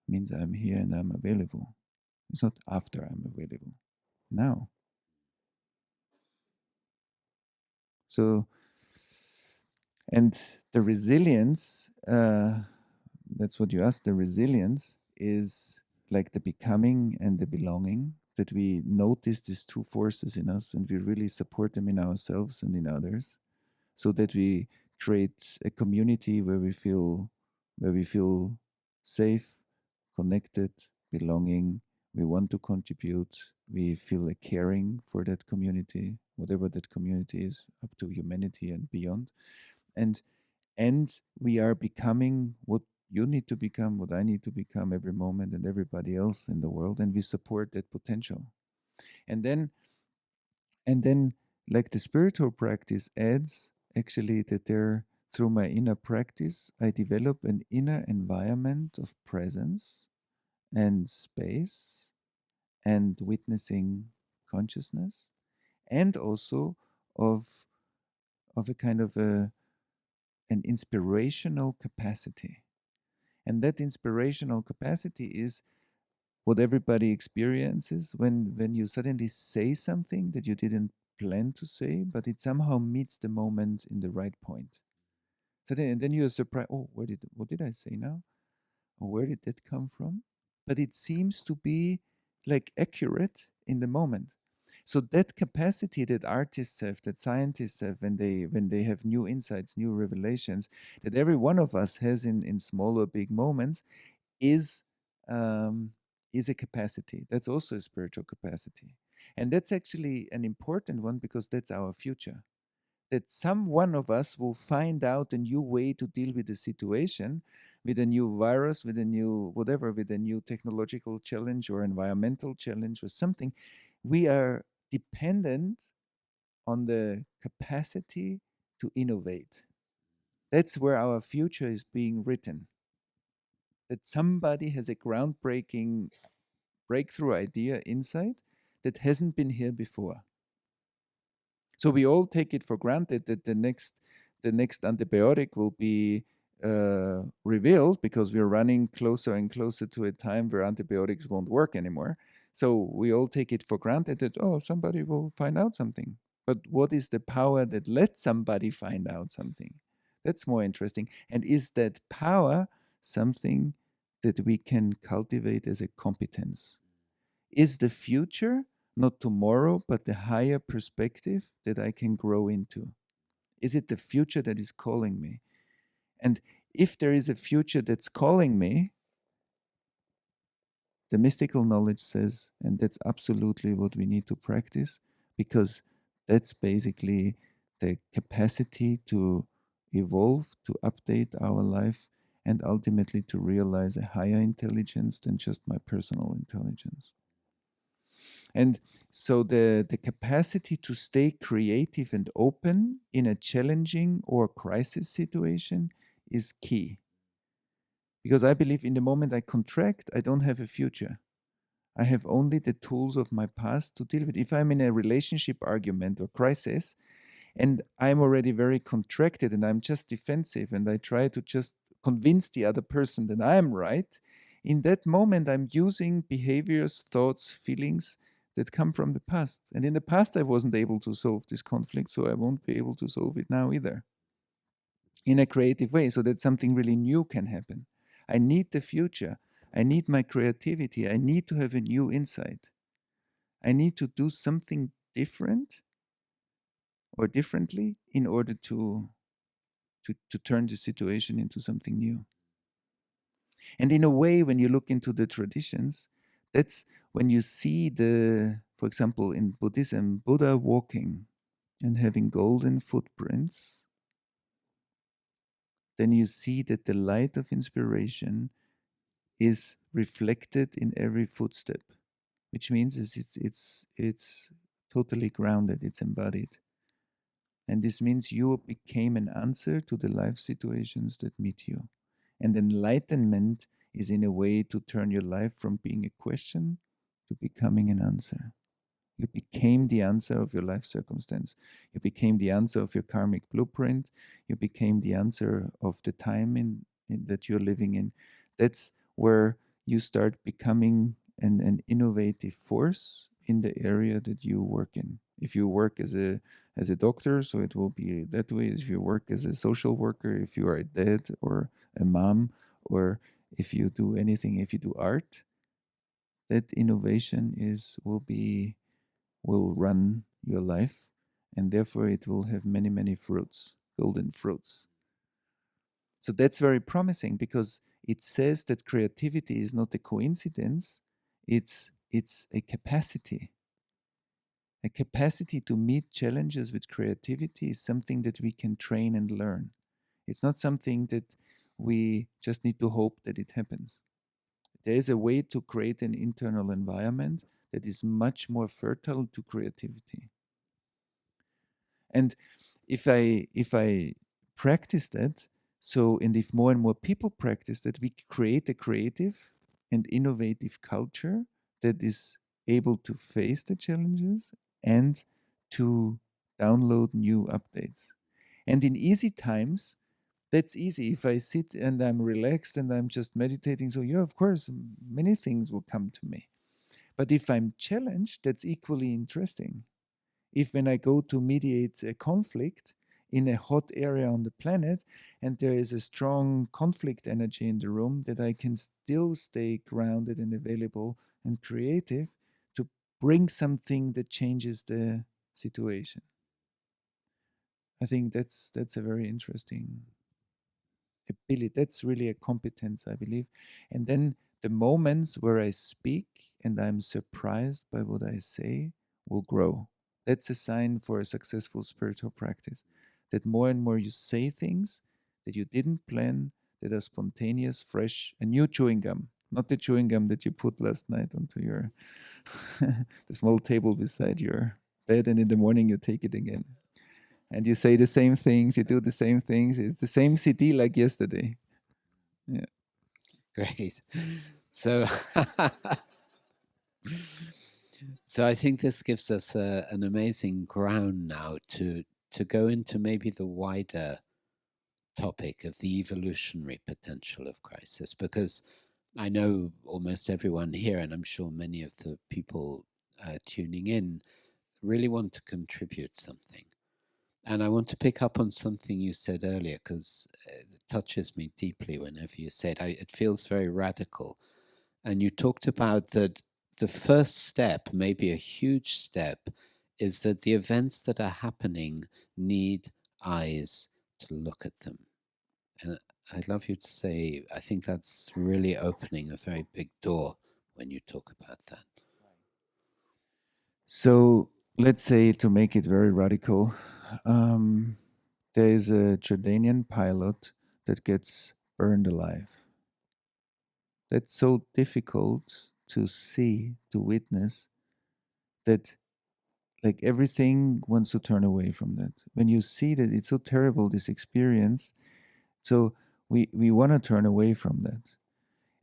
means I'm here and I'm available. It's not after I'm available. Now. So, and the resilience, that's what you asked, the resilience is like the becoming and the belonging, that we notice these two forces in us and we really support them in ourselves and in others, so that we create a community where we feel safe, connected, belonging. We want to contribute. We feel a caring for that community, whatever that community is, up to humanity and beyond. And we are becoming what you need to become, what I need to become every moment, and everybody else in the world. And we support that potential. And then like the spiritual practice adds actually that there, through my inner practice, I develop an inner environment of presence and space and witnessing consciousness, and also of a kind of an inspirational capacity. And that inspirational capacity is what everybody experiences when you suddenly say something that you didn't plan to say, but it somehow meets the moment in the right point. So then you're surprised. Oh, what did I say now? Or where did that come from? But it seems to be like accurate in the moment. So that capacity that artists have, that scientists have, when they have new insights, new revelations, that every one of us has in small or big moments, is um, is a capacity. That's also a spiritual capacity, and that's actually an important one, because that's our future. That some one of us will find out a new way to deal with the situation, with a new virus, with a new whatever, with a new technological challenge or environmental challenge or something. We are dependent on the capacity to innovate. That's where our future is being written. That somebody has a groundbreaking breakthrough idea, insight, that hasn't been here before. So we all take it for granted that the next antibiotic will be revealed, because we're running closer and closer to a time where antibiotics won't work anymore. So we all take it for granted that, oh, somebody will find out something. But what is the power that lets somebody find out something? That's more interesting. And is that power something that we can cultivate as a competence? Is the future not tomorrow, but the higher perspective that I can grow into? Is it the future that is calling me? And if there is a future that's calling me, the mystical knowledge says, and that's absolutely what we need to practice, because that's basically the capacity to evolve, to update our life, and ultimately to realize a higher intelligence than just my personal intelligence. And so the capacity to stay creative and open in a challenging or crisis situation is key. Because I believe in the moment I contract, I don't have a future. I have only the tools of my past to deal with. If I'm in a relationship argument or crisis, and I'm already very contracted and I'm just defensive and I try to just convince the other person that I'm right, in that moment I'm using behaviors, thoughts, feelings that come from the past. And in the past I wasn't able to solve this conflict, so I won't be able to solve it now either in a creative way, so that something really new can happen. I need the future. I need my creativity. I need to have a new insight. I need to do something different or differently in order to turn the situation into something new. And in a way, when you look into the traditions, that's when you see for example, in Buddhism, Buddha walking and having golden footprints, then you see that the light of inspiration is reflected in every footstep, which means it's totally grounded, it's embodied. And this means you became an answer to the life situations that meet you. And enlightenment is in a way to turn your life from being a question to becoming an answer. You became the answer of your life circumstance. You became the answer of your karmic blueprint. You became the answer of the time that you're living in. That's where you start becoming an innovative force in the area that you work in. If you work as a doctor, so it will be that way. If you work as a social worker, if you are a dad or a mom, or if you do anything, if you do art, that innovation will run your life, and therefore it will have many, many fruits, golden fruits. So that's very promising, because it says that creativity is not a coincidence, it's a capacity. A capacity to meet challenges with creativity is something that we can train and learn. It's not something that we just need to hope that it happens. There is a way to create an internal environment that is much more fertile to creativity. And if I practice that, so, and if more and more people practice that, we create a creative and innovative culture that is able to face the challenges and to download new updates. And in easy times, that's easy. If I sit and I'm relaxed and I'm just meditating, so yeah, of course, many things will come to me. But if I'm challenged, that's equally interesting. If when I go to mediate a conflict in a hot area on the planet and there is a strong conflict energy in the room, that I can still stay grounded and available and creative to bring something that changes the situation. I think that's a very interesting ability. That's really a competence, I believe. And then the moments where I speak and I'm surprised by what I say will grow. That's a sign for a successful spiritual practice. That more and more you say things that you didn't plan, that are spontaneous, fresh, a new chewing gum, not the chewing gum that you put last night onto your the small table beside your bed, and in the morning you take it again. And you say the same things, you do the same things. It's the same CD like yesterday. Yeah. Great. So So I think this gives us an amazing ground now to go into maybe the wider topic of the evolutionary potential of crisis, because I know almost everyone here, and I'm sure many of the people tuning in, really want to contribute something. And I want to pick up on something you said earlier, because it touches me deeply whenever you say it. It feels very radical. And you talked about that the first step, maybe a huge step, is that the events that are happening need eyes to look at them. And I'd love you to say, I think that's really opening a very big door when you talk about that. So let's say, to make it very radical, um, there is a Jordanian pilot that gets burned alive. That's so difficult to see, to witness, that like everything wants to turn away from that. When you see that it's so terrible, this experience, so we want to turn away from that.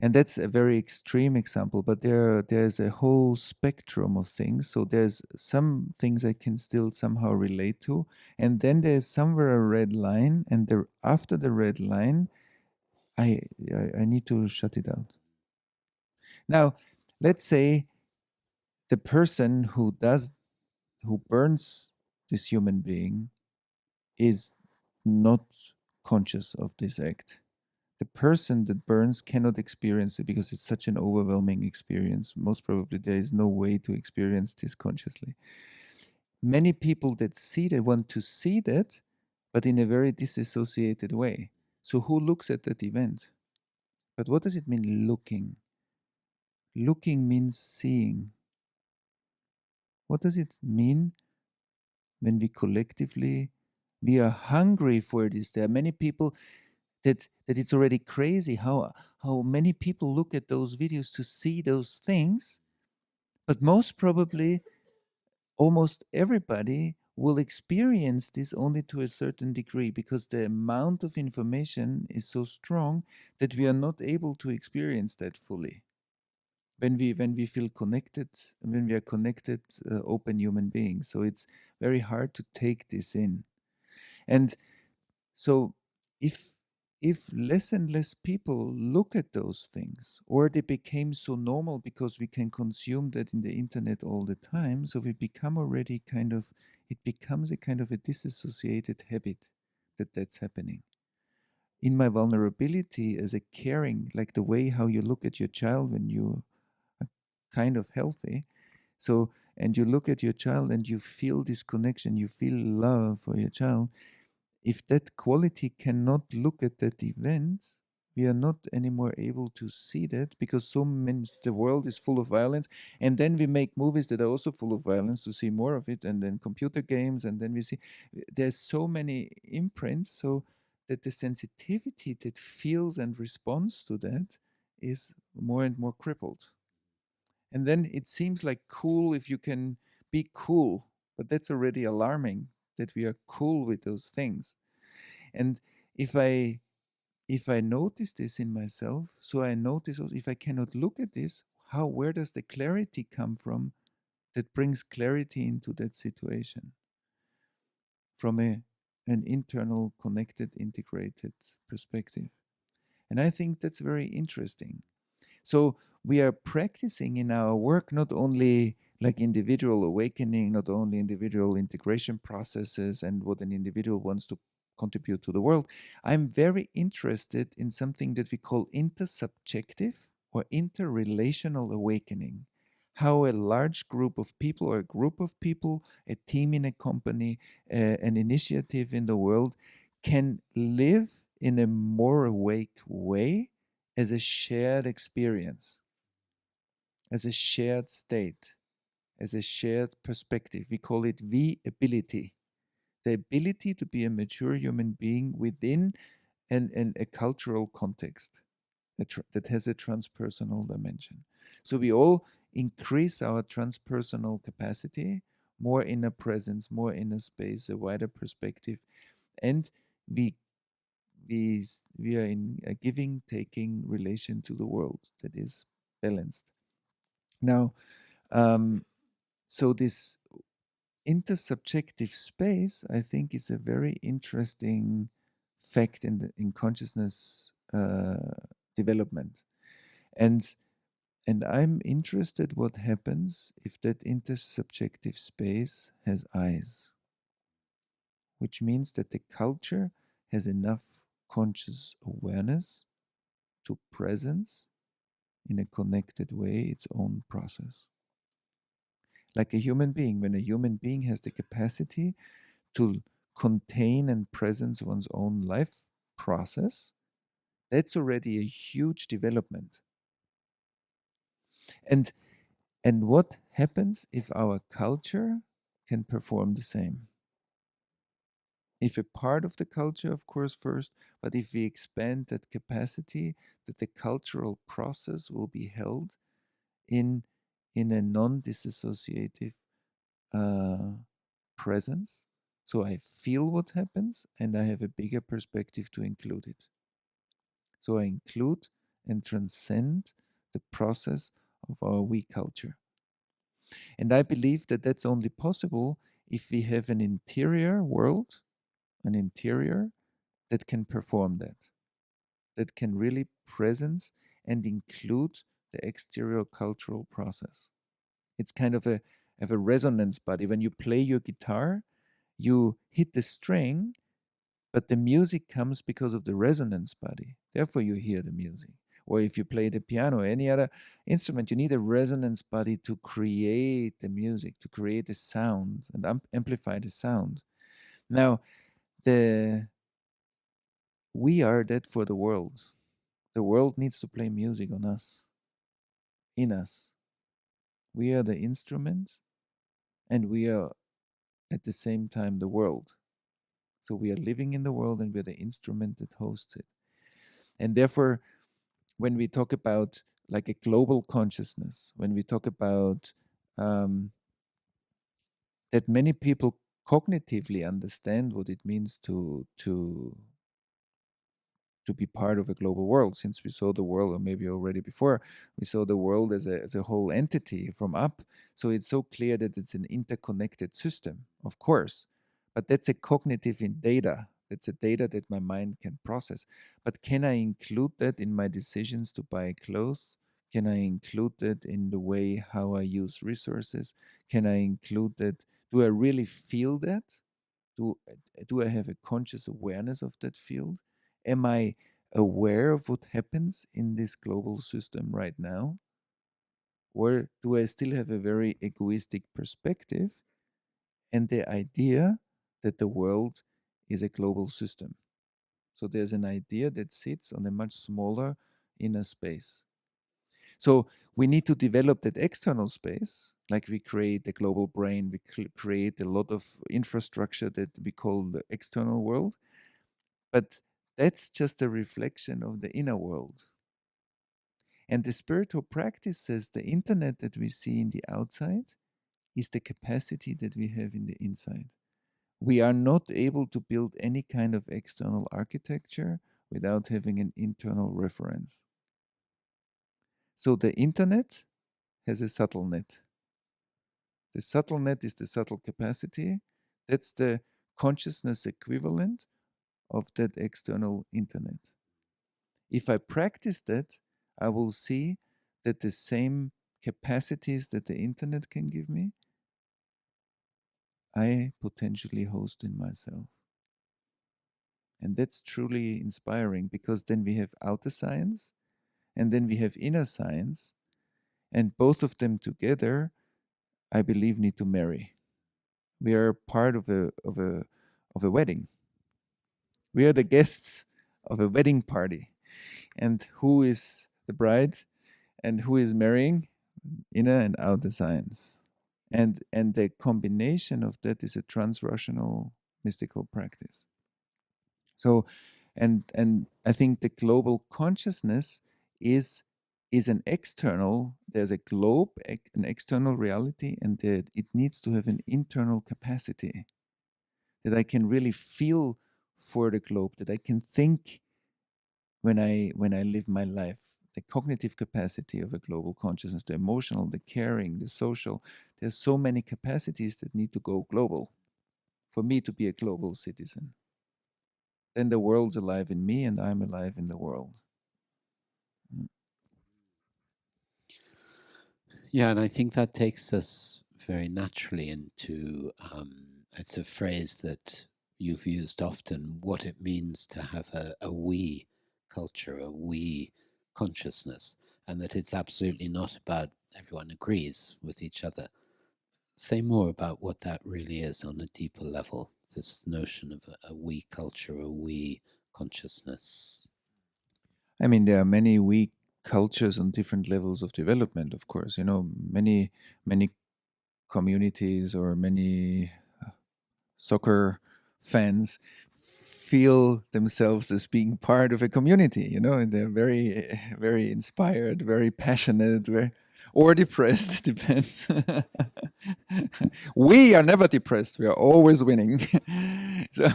And that's a very extreme example, but there's a whole spectrum of things. So there's some things I can still somehow relate to, and then there's somewhere a red line, and there after the red line, I, I need to shut it out. Now, let's say the person who burns this human being is not conscious of this act. The person that burns cannot experience it because it's such an overwhelming experience. Most probably, there is no way to experience this consciously. Many people that see that want to see that, but in a very disassociated way. So, who looks at that event? But what does it mean, looking? Looking means seeing. What does it mean when we collectively we are hungry for this? There are many people that it's already crazy how many people look at those videos to see those things, but most probably almost everybody will experience this only to a certain degree because the amount of information is so strong that we are not able to experience that fully when we feel connected, when we are connected, open human beings. So it's very hard to take this in. And so if less and less people look at those things, or they became so normal because we can consume that in the internet all the time, so we become already kind of, it becomes a kind of a disassociated habit that that's happening. In my vulnerability as a caring, like the way how you look at your child when you are kind of healthy, so and you look at your child and you feel this connection, you feel love for your child. If that quality cannot look at that event, we are not anymore able to see that because so many, the world is full of violence. And then we make movies that are also full of violence to see more of it, and then computer games, and then we see there's so many imprints, so that the sensitivity that feels and responds to that is more and more crippled. And then it seems like cool if you can be cool, but that's already alarming that we are cool with those things. And if I notice this in myself, so I notice also if I cannot look at this, how where does the clarity come from that brings clarity into that situation from an internal, connected, integrated perspective? And I think that's very interesting. So we are practicing in our work not only like individual awakening, not only individual integration processes and what an individual wants to contribute to the world. I'm very interested in something that we call intersubjective or interrelational awakening. How a large group of people or a group of people, a team in a company, an initiative in the world can live in a more awake way as a shared experience, as a shared state, as a shared perspective. We call it the ability. The ability to be a mature human being within a cultural context that has a transpersonal dimension. So we all increase our transpersonal capacity, more inner presence, more inner space, a wider perspective, and we we are in a giving taking relation to the world that is balanced. Now, So this intersubjective space, I think, is a very interesting fact in consciousness development. And I'm interested what happens if that intersubjective space has eyes, which means that the culture has enough conscious awareness to presence in a connected way its own process. Like a human being, when a human being has the capacity to contain and presence one's own life process, that's already a huge development. And what happens if our culture can perform the same? If a part of the culture, of course, first, but if we expand that capacity, that the cultural process will be held in a non-disassociative uh, presence. So I feel what happens and I have a bigger perspective to include it. So I include and transcend the process of our we culture. And I believe that that's only possible if we have an interior world, an interior that can perform that can really presence and include the exterior cultural process. It's kind of a resonance body. When you play your guitar, you hit the string, but the music comes because of the resonance body. Therefore, you hear the music. Or if you play the piano or any other instrument, you need a resonance body to create the music, to create the sound and amplify the sound. Now, the we are that for the world. The world needs to play music on us, in us. We are the instrument, and we are at the same time the world. So we are living in the world, and we're the instrument that hosts it. And therefore, when we talk about like a global consciousness, when we talk about um, that many people cognitively understand what it means to be part of a global world, since we saw the world, or maybe already before, we saw the world as a whole entity from up. So it's so clear that it's an interconnected system, of course. But that's a cognitive in data. That's a data that my mind can process. But can I include that in my decisions to buy clothes? Can I include that in the way how I use resources? Can I include that? Do I really feel that? Do, do I have a conscious awareness of that field? Am I aware of what happens in this global system right now? Or do I still have a very egoistic perspective and the idea that the world is a global system? So there's an idea that sits on a much smaller inner space. So we need to develop that external space, like we create the global brain, we create a lot of infrastructure that we call the external world. But that's just a reflection of the inner world. And the spiritual practice says the internet that we see in the outside is the capacity that we have in the inside. We are not able to build any kind of external architecture without having an internal reference. So the internet has a subtle net. The subtle net is the subtle capacity. That's the consciousness equivalent of that external internet. If I practice that, I will see that the same capacities that the internet can give me, I potentially host in myself. And that's truly inspiring, because then we have outer science and then we have inner science, and both of them together, I believe, need to marry. We are part of a wedding. We are the guests of a wedding party. And who is the bride and who is marrying? Inner and outer science. And the combination of that is a transrational mystical practice. So and I think the global consciousness is an external, there's a globe, an external reality, and that it needs to have an internal capacity, that I can really feel for the globe, that I can think when I live my life, the cognitive capacity of a global consciousness, the emotional, the caring, the social. There's so many capacities that need to go global for me to be a global citizen. Then the world's alive in me and I'm alive in the world. Yeah, and I think that takes us very naturally into it's a phrase that you've used often, what it means to have a we culture, a we consciousness, and that it's absolutely not about everyone agrees with each other. Say more about what that really is on a deeper level, this notion of a we culture, a we consciousness. I mean, there are many we cultures on different levels of development, of course. You know, many communities or many soccer fans feel themselves as being part of a community, you know, and they're very inspired, very passionate, or depressed, depends. We are never depressed, we are always winning. So,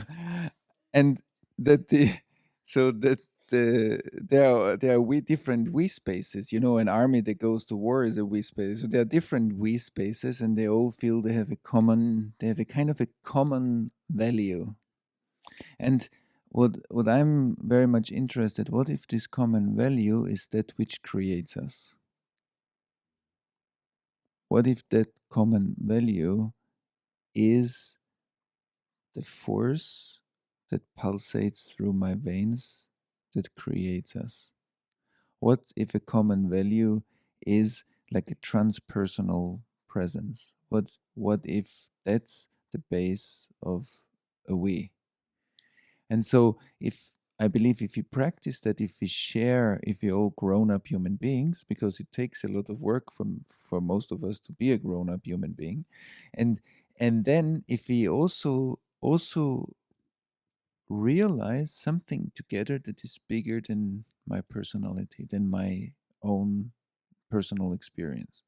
and that the so that there are we different we spaces. You know, an army that goes to war is a we space. So there are different we spaces, and they all feel they have a kind of a common value. And what I'm very much interested, what if this common value is that which creates us? What if that common value is the force that pulsates through my veins that creates us? What if a common value is like a transpersonal presence? What if that's the base of a we? And so if I believe if we practice that, if we share, if we all grown up human beings, because it takes a lot of work for most of us to be a grown up human being, and then if we also realize something together that is bigger than my personality, than my own personal experience.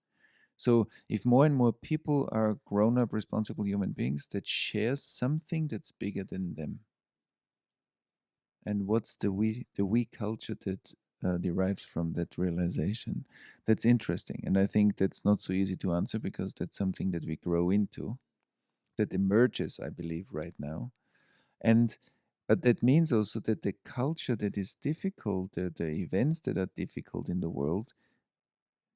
So if more and more people are grown up responsible human beings that share something that's bigger than them, and what's the we culture that derives from that realization, that's interesting. And I think that's not so easy to answer, because that's something that we grow into, that emerges, I believe, right now. And but that means also that the culture that is difficult, the events that are difficult in the world,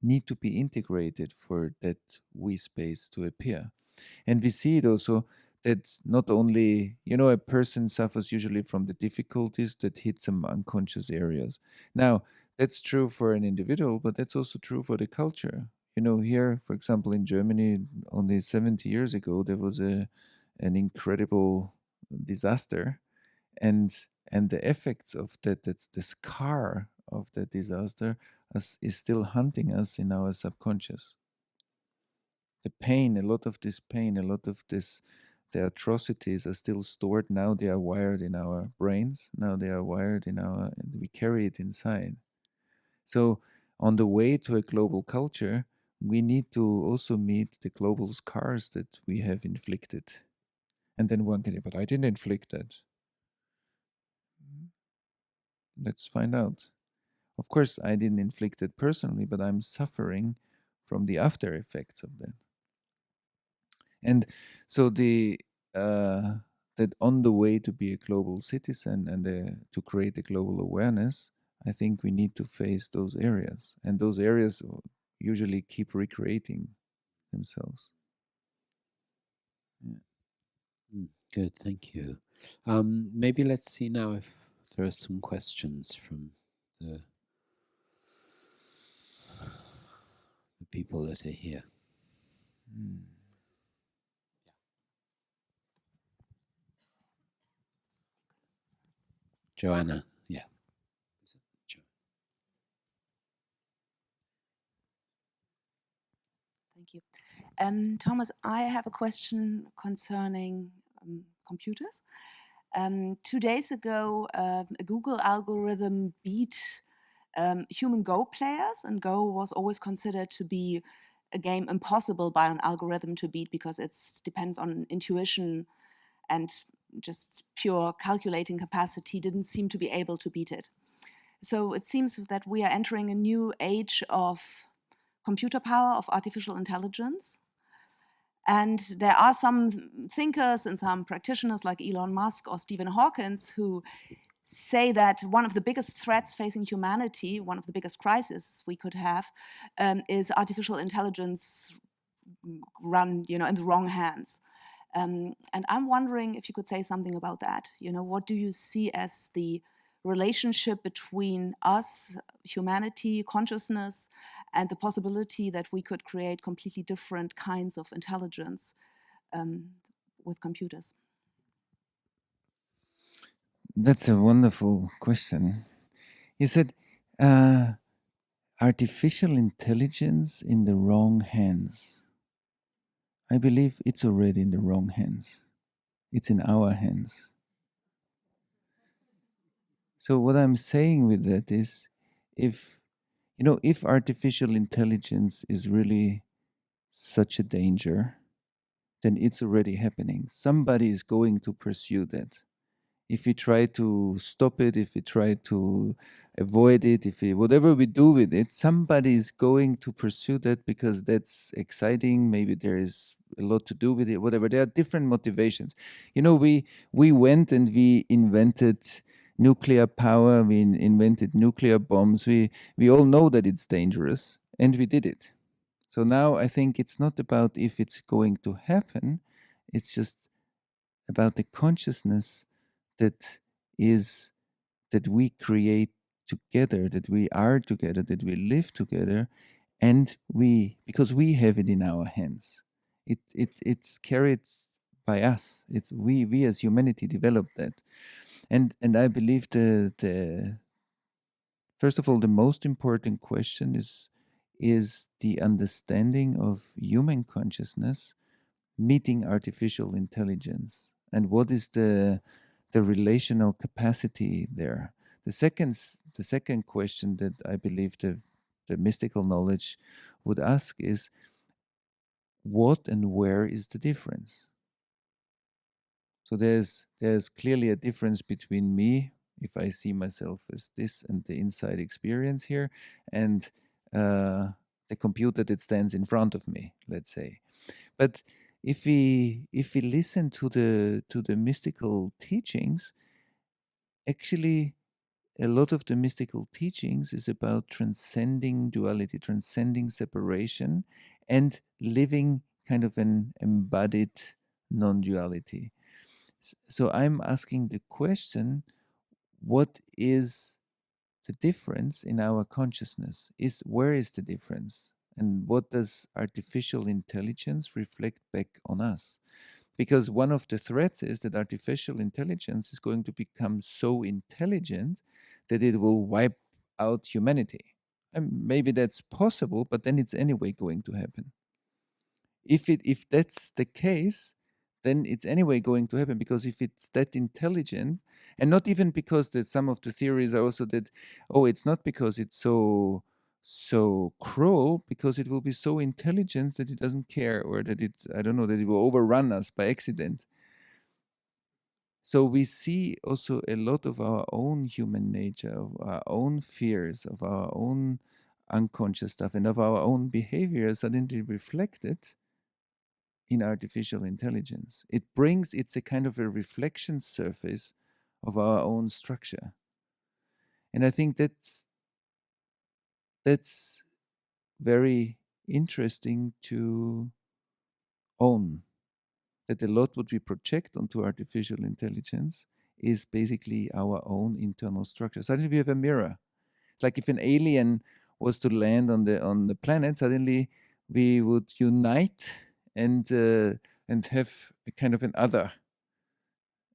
need to be integrated for that we space to appear. And we see it also that not only, you know, a person suffers usually from the difficulties that hit some unconscious areas. Now, that's true for an individual, but that's also true for the culture. You know, here, for example, in Germany, only 70 years ago, there was an incredible disaster, and the effects of that's the scar of the disaster is still hunting us in our subconscious. The pain, a lot of this pain, a lot of this, the atrocities are still stored. Now they are wired in our brains. Now they are wired in our, and we carry it inside. So on the way to a global culture, we need to also meet the global scars that we have inflicted. And then one can say, but I didn't inflict that. Let's find out. Of course, I didn't inflict it personally, but I'm suffering from the after effects of that. And so the that on the way to be a global citizen and to create a global awareness, I think we need to face those areas, and those areas usually keep recreating themselves. Yeah. Good, thank you. Maybe let's see now if there are some questions from the people that are here. Mm. Joanna, yeah. Thank you. Thomas, I have a question concerning computers. 2 days ago, a Google algorithm beat human Go players, and Go was always considered to be a game impossible by an algorithm to beat because it depends on intuition, and just pure calculating capacity didn't seem to be able to beat it. So it seems that we are entering a new age of computer power, of artificial intelligence. And there are some thinkers and some practitioners like Elon Musk or Stephen Hawking who say that one of the biggest threats facing humanity, one of the biggest crises we could have, is artificial intelligence run, in the wrong hands. And I'm wondering if you could say something about that. What do you see as the relationship between us, humanity, consciousness, and the possibility that we could create completely different kinds of intelligence with computers? That's a wonderful question. You said artificial intelligence in the wrong hands. I believe it's already in the wrong hands. It's in our hands. So what I'm saying with that is, if artificial intelligence is really such a danger, then it's already happening. Somebody is going to pursue that. If we try to stop it, if we try to avoid it, whatever we do with it, somebody is going to pursue that because that's exciting. Maybe there is a lot to do with it, whatever. There are different motivations. We went and we invented nuclear power, we invented nuclear bombs. We all know that it's dangerous, and we did it. So now I think it's not about if it's going to happen, it's just about the consciousness that we create together, that we are together, that we live together, and because we have it in our hands. It's carried by us. It's we as humanity developed that. And I believe the first of all, the most important question is the understanding of human consciousness meeting artificial intelligence, and what is the relational capacity there. The second question that I believe the mystical knowledge would ask is, what and where is the difference? So there's clearly a difference between me, if I see myself as this, and the inside experience here, and the computer that stands in front of me, let's say. But if we listen to the mystical teachings, actually a lot of the mystical teachings is about transcending duality, transcending separation, and living kind of an embodied non-duality. So I'm asking the question, what is the difference in our consciousness? Where is the difference? And what does artificial intelligence reflect back on us? Because one of the threats is that artificial intelligence is going to become so intelligent that it will wipe out humanity. And maybe that's possible, but then it's anyway going to happen. If that's the case, then it's anyway going to happen, because if it's that intelligent, and not even because that some of the theories are also that, it's not because it's so cruel, because it will be so intelligent that it doesn't care, or that that it will overrun us by accident. So we see also a lot of our own human nature, of our own fears, of our own unconscious stuff, and of our own behavior suddenly reflected in artificial intelligence. It's a kind of a reflection surface of our own structure. And I think that's very interesting to own, that a lot what we project onto artificial intelligence is basically our own internal structure. Suddenly we have a mirror. It's like if an alien was to land on the planet, suddenly we would unite and have a kind of an other.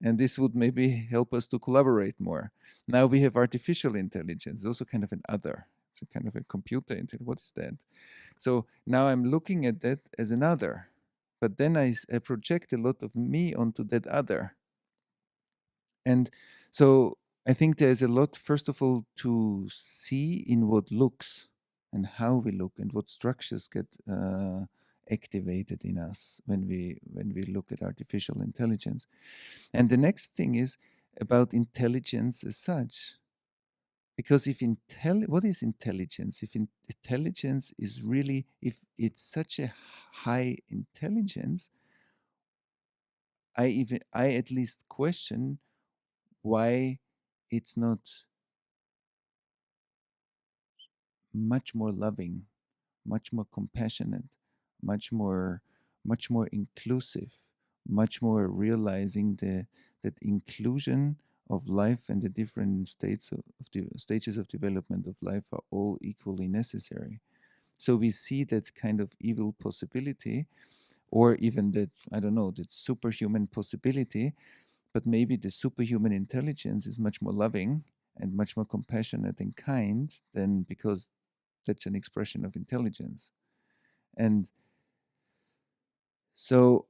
And this would maybe help us to collaborate more. Now we have artificial intelligence, also kind of an other. It's a kind of a computer intelligence. What is that? So now I'm looking at that as an other, but then I project a lot of me onto that other. And so I think there's a lot, first of all, to see in what looks and how we look, and what structures get activated in us when we look at artificial intelligence. And the next thing is about intelligence as such. Because what is intelligence? If intelligence is really, if it's such a high intelligence, I at least question why it's not much more loving, much more compassionate, much more much more inclusive, much more realizing that inclusion of life and the different stages of development of life are all equally necessary. So we see that kind of evil possibility, or even that, I don't know, that superhuman possibility, but maybe the superhuman intelligence is much more loving and much more compassionate and kind than, because that's an expression of intelligence. And so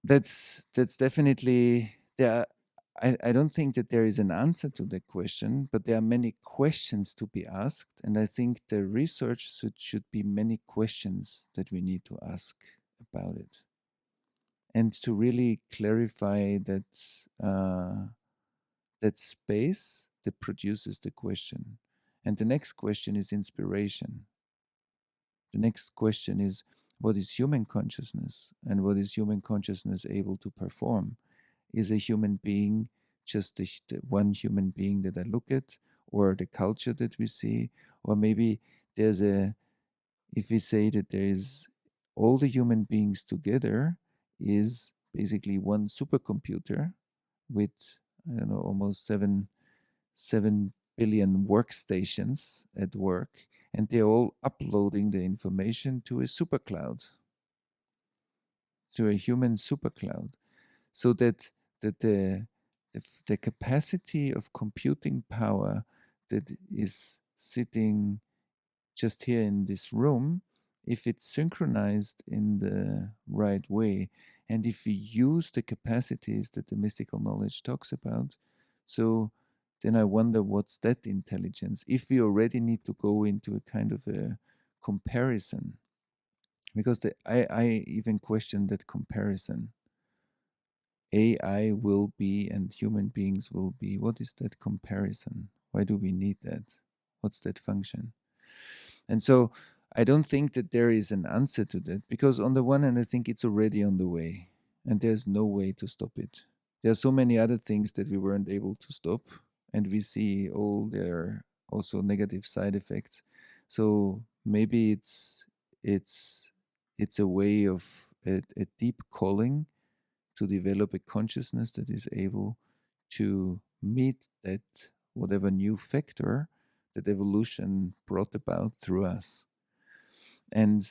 that's definitely there. I don't think that there is an answer to that question, but there are many questions to be asked, and I think the research should be many questions that we need to ask about it, and to really clarify that that space that produces the question. And the next question is inspiration. The next question is, what is human consciousness, and what is human consciousness able to perform? Is a human being just the one human being that I look at, or the culture that we see? Or maybe there's if we say that there is all the human beings together is basically one supercomputer with, I don't know, almost 7 billion workstations at work, and they're all uploading the information to a supercloud, to a human supercloud, so that the capacity of computing power that is sitting just here in this room, if it's synchronized in the right way, and if we use the capacities that the mystical knowledge talks about, so then I wonder, what's that intelligence? If we already need to go into a kind of a comparison, because I even question that comparison. AI will be and human beings will be. What is that comparison? Why do we need that? What's that function? And so I don't think that there is an answer to that, because on the one hand, I think it's already on the way and there's no way to stop it. There are so many other things that we weren't able to stop, and we see all their also negative side effects. So maybe it's it's a way of a deep calling to develop a consciousness that is able to meet that whatever new factor that evolution brought about through us. And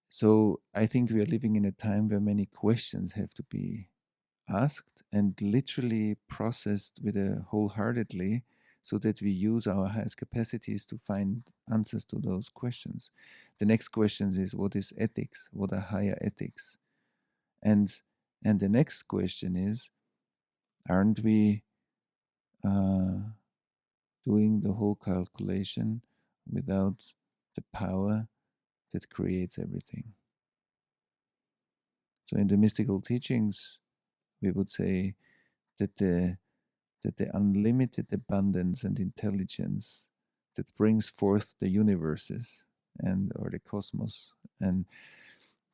so I think we are living in a time where many questions have to be asked and literally processed with a wholeheartedly, so that we use our highest capacities to find answers to those questions. The next question is, what is ethics? What are higher ethics? And the next question is, aren't we uh, doing the whole calculation without the power that creates everything? So in the mystical teachings, we would say that the unlimited abundance and intelligence that brings forth the universes and or the cosmos, and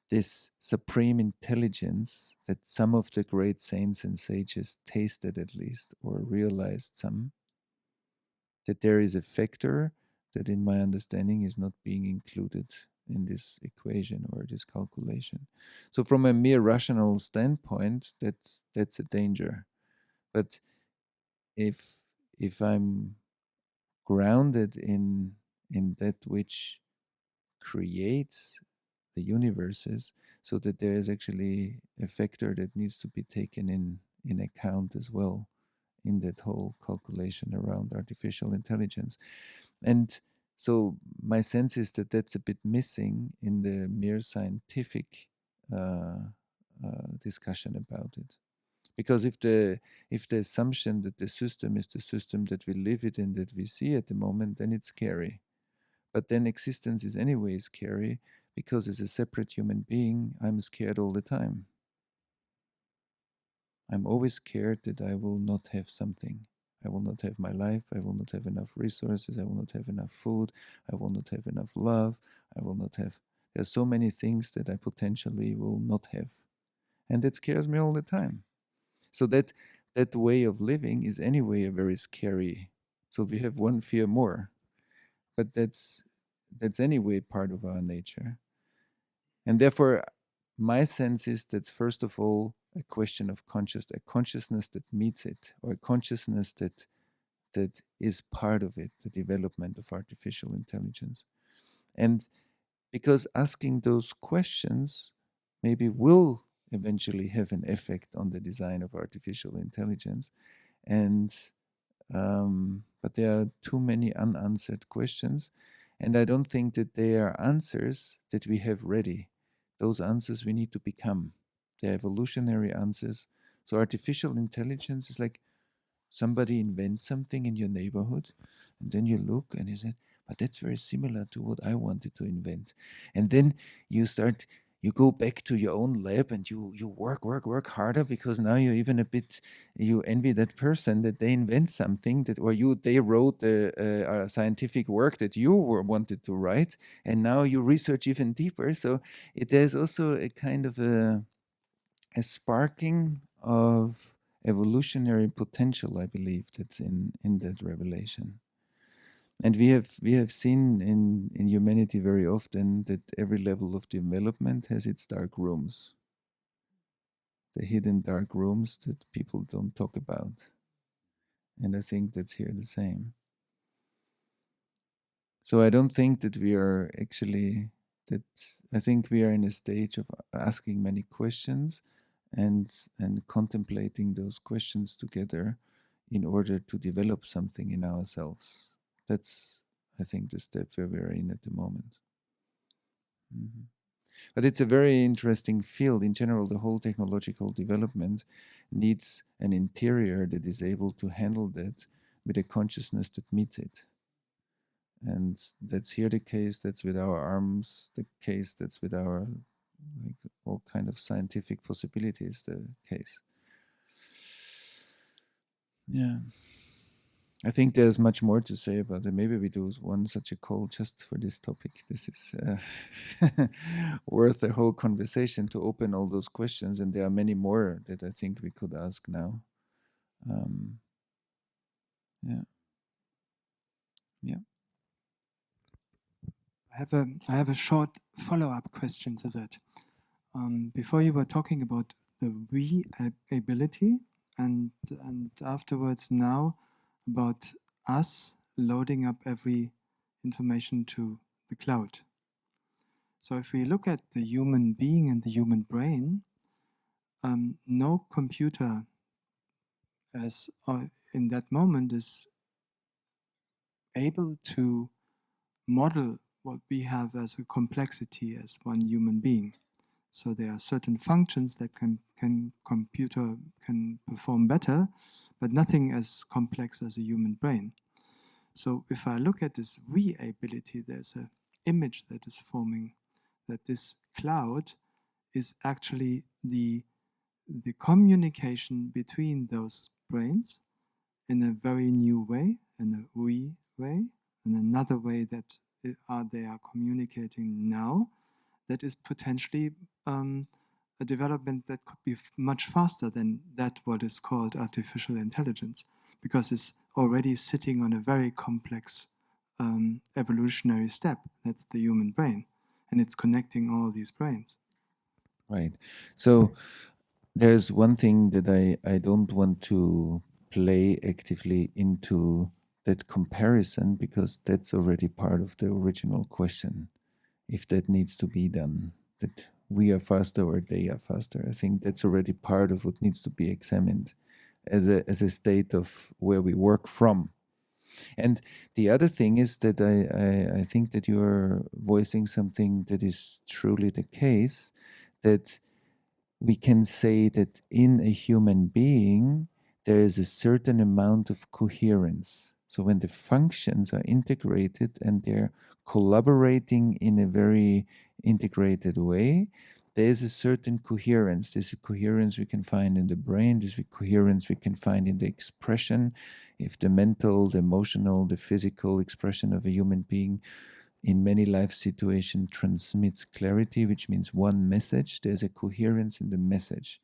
this supreme intelligence that some of the great saints and sages tasted, at least, or realized some, that there is a factor that in my understanding is not being included in this equation or this calculation. So from a mere rational standpoint, that's a danger. But if I'm grounded in that which creates the universes, so that there is actually a factor that needs to be taken in account as well in that whole calculation around artificial intelligence. And so my sense is that that's a bit missing in the mere scientific uh, discussion about it. Because if the assumption that the system is the system that we live it in, that we see at the moment, then it's scary. But then existence is anyway scary, because as a separate human being, I'm scared all the time. I'm always scared that I will not have something. I will not have my life. I will not have enough resources. I will not have enough food. I will not have enough love. I will not have. There are so many things that I potentially will not have. And that scares me all the time. So that way of living is anyway a very scary. So we have one fear more. But that's anyway part of our nature. And therefore, my sense is that's first of all a question of a consciousness that meets it, or a consciousness that is part of it, the development of artificial intelligence. And because asking those questions maybe will eventually have an effect on the design of artificial intelligence. And but there are too many unanswered questions, and I don't think that they are answers that we have ready. Those answers we need to become. They're evolutionary answers. So artificial intelligence is like somebody invents something in your neighborhood, and then you look and you say, but that's very similar to what I wanted to invent. And then you go back to your own lab and you work harder, because now you're even a bit, you envy that person that they invent something that, or they wrote a scientific work that you wanted to write, and now you research even deeper. So there's also a kind of a sparking of evolutionary potential, I believe, that's in that revelation. And we have seen in humanity very often that every level of development has its dark rooms, the hidden dark rooms that people don't talk about. And I think that's here the same. So I don't think that we are actually, I think we are in a stage of asking many questions and contemplating those questions together in order to develop something in ourselves. That's, I think, the step where we are in at the moment. Mm-hmm. But it's a very interesting field. In general, the whole technological development needs an interior that is able to handle that with a consciousness that meets it. And that's here the case, that's with our arms, the case, that's with our, like, all kind of scientific possibilities, the case. Yeah. I think there's much more to say about it. Maybe we do one such a call just for this topic. This is worth a whole conversation to open all those questions, and there are many more that I think we could ask now. Yeah. I have a short follow-up question to that. Before you were talking about the we ability, and afterwards now about us loading up every information to the cloud. So if we look at the human being and the human brain, no computer as in that moment is able to model what we have as a complexity as one human being. So there are certain functions that computer can perform better, but nothing as complex as a human brain. So if I look at this we ability, there's an image that is forming that this cloud is actually the communication between those brains in a very new way, in a we way, and another way that they are communicating now, that is potentially a development that could be much faster than that what is called artificial intelligence, because it's already sitting on a very complex evolutionary step. That's the human brain, and it's connecting all these brains. Right. So there's one thing that I don't want to play actively into that comparison, because that's already part of the original question. If that needs to be done, that we are faster or they are faster, I think that's already part of what needs to be examined as a state of where we work from. And the other thing is that I think that you are voicing something that is truly the case, that we can say that in a human being, there is a certain amount of coherence. So when the functions are integrated and they're collaborating in a very integrated way, there is a certain coherence. There's a coherence we can find in the brain. There's a coherence we can find in the expression. If the mental, the emotional, the physical expression of a human being in many life situations transmits clarity, which means one message, there's a coherence in the message.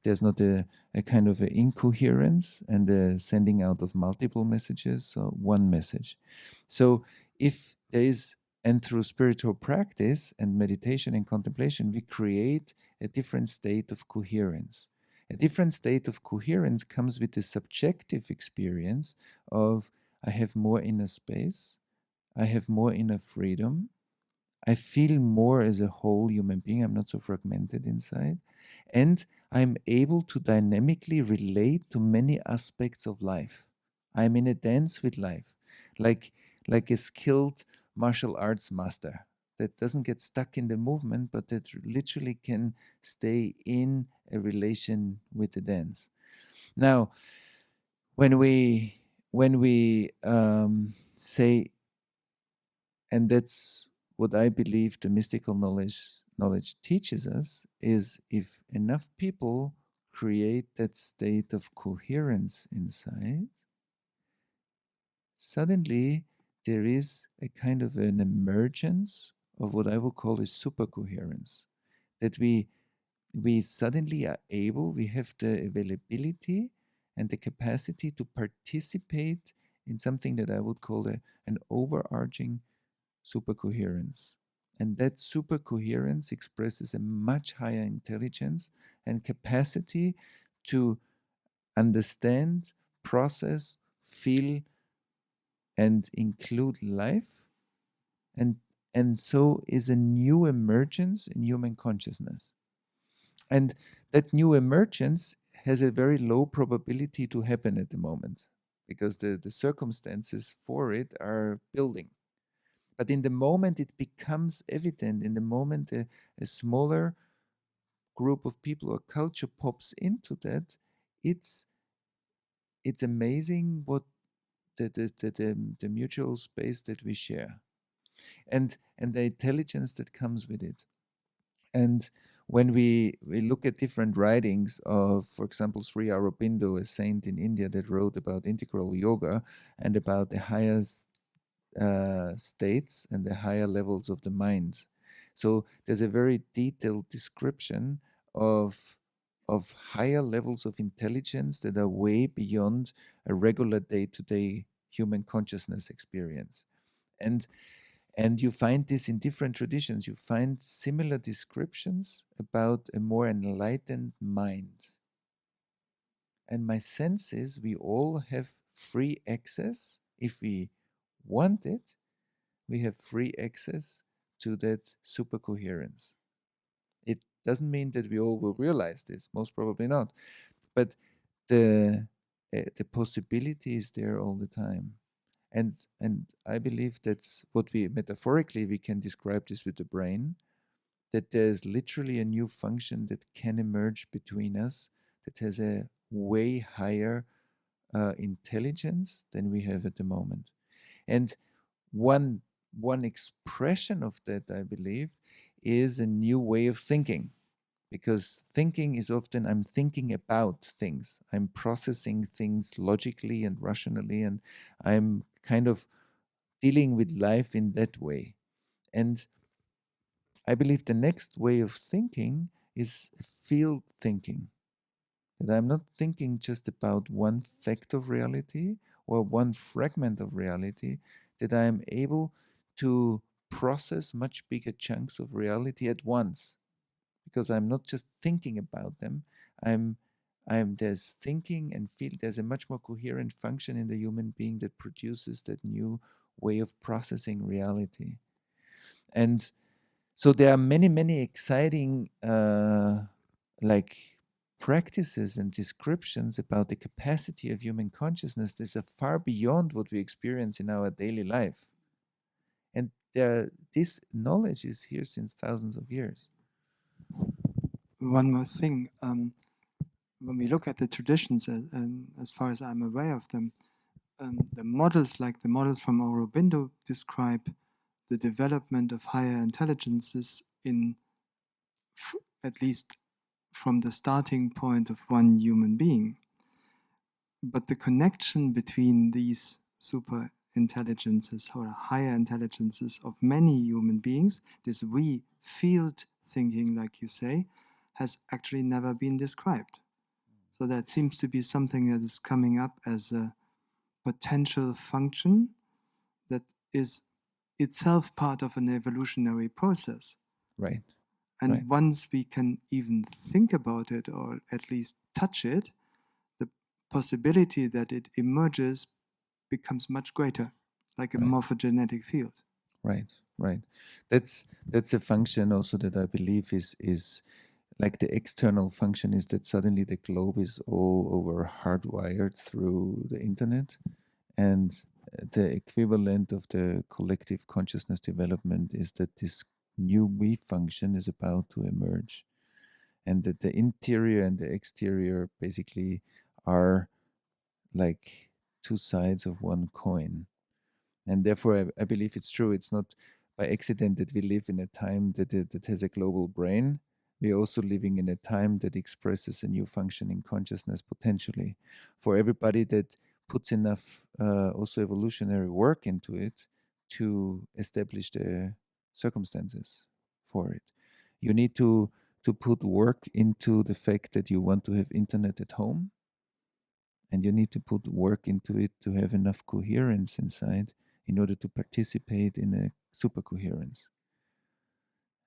There's not a kind of an incoherence and the sending out of multiple messages, so one message. So if there is, and through spiritual practice and meditation and contemplation, we create a different state of coherence. A different state of coherence comes with the subjective experience of I have more inner space, I have more inner freedom, I feel more as a whole human being, I'm not so fragmented inside, and I'm able to dynamically relate to many aspects of life. I'm in a dance with life, like a skilled martial arts master that doesn't get stuck in the movement, but that literally can stay in a relation with the dance. Now, when we say, and that's what I believe the mystical knowledge teaches us, is if enough people create that state of coherence inside, suddenly there is a kind of an emergence of what I would call a supercoherence, that we suddenly are able, we have the availability and the capacity to participate in something that I would call an overarching supercoherence. And that supercoherence expresses a much higher intelligence and capacity to understand, process, feel, and include life. And so is a new emergence in human consciousness. And that new emergence has a very low probability to happen at the moment because the circumstances for it are building. But in the moment it becomes evident, in the moment a smaller group of people or culture pops into that, it's amazing what the mutual space that we share and the intelligence that comes with it. And when we look at different writings of, for example, Sri Aurobindo, a saint in India that wrote about integral yoga and about the highest states and the higher levels of the mind. So there's a very detailed description of higher levels of intelligence that are way beyond a regular day-to-day human consciousness experience. And you find this in different traditions. You find similar descriptions about a more enlightened mind. And my sense is we all have free access. If we want it, we have free access to that supercoherence. It doesn't mean that we all will realize this, most probably not. But the possibility is there all the time. And I believe that's what we metaphorically we can describe this with the brain, that there's literally a new function that can emerge between us that has a way higher intelligence than we have at the moment. And one expression of that, I believe, is a new way of thinking. Because thinking is often I'm thinking about things, I'm processing things logically and rationally, and I'm kind of dealing with life in that way. And I believe the next way of thinking is field thinking. That I'm not thinking just about one fact of reality or one fragment of reality, that I am able to process much bigger chunks of reality at once. Because I'm not just thinking about them, there's thinking and feel, there's a much more coherent function in the human being that produces that new way of processing reality. And so there are many, many exciting like practices and descriptions about the capacity of human consciousness that are far beyond what we experience in our daily life. And this knowledge is here since thousands of years. One more thing. When we look at the traditions, as far as I'm aware of them, the models, like the models from Aurobindo, describe the development of higher intelligences in at least from the starting point of one human being. But the connection between these super intelligences or higher intelligences of many human beings, this we field thinking, like you say, has actually never been described. So that seems to be something that is coming up as a potential function that is itself part of an evolutionary process. Right. And Right. once we can even think about it or at least touch it, the possibility that it emerges becomes much greater, like a Right. morphogenetic field. Right. Right. That's a function also that I believe is like the external function is that suddenly the globe is all over hardwired through the internet, and the equivalent of the collective consciousness development is that this new we function is about to emerge, and that the interior and the exterior basically are like two sides of one coin. And therefore I believe it's true, it's not by accident that we live in a time that has a global brain. We're also living in a time that expresses a new functioning consciousness potentially for everybody that puts enough also evolutionary work into it to establish the circumstances for it. You need to put work into the fact that you want to have internet at home, and you need to put work into it to have enough coherence inside in order to participate in a super coherence.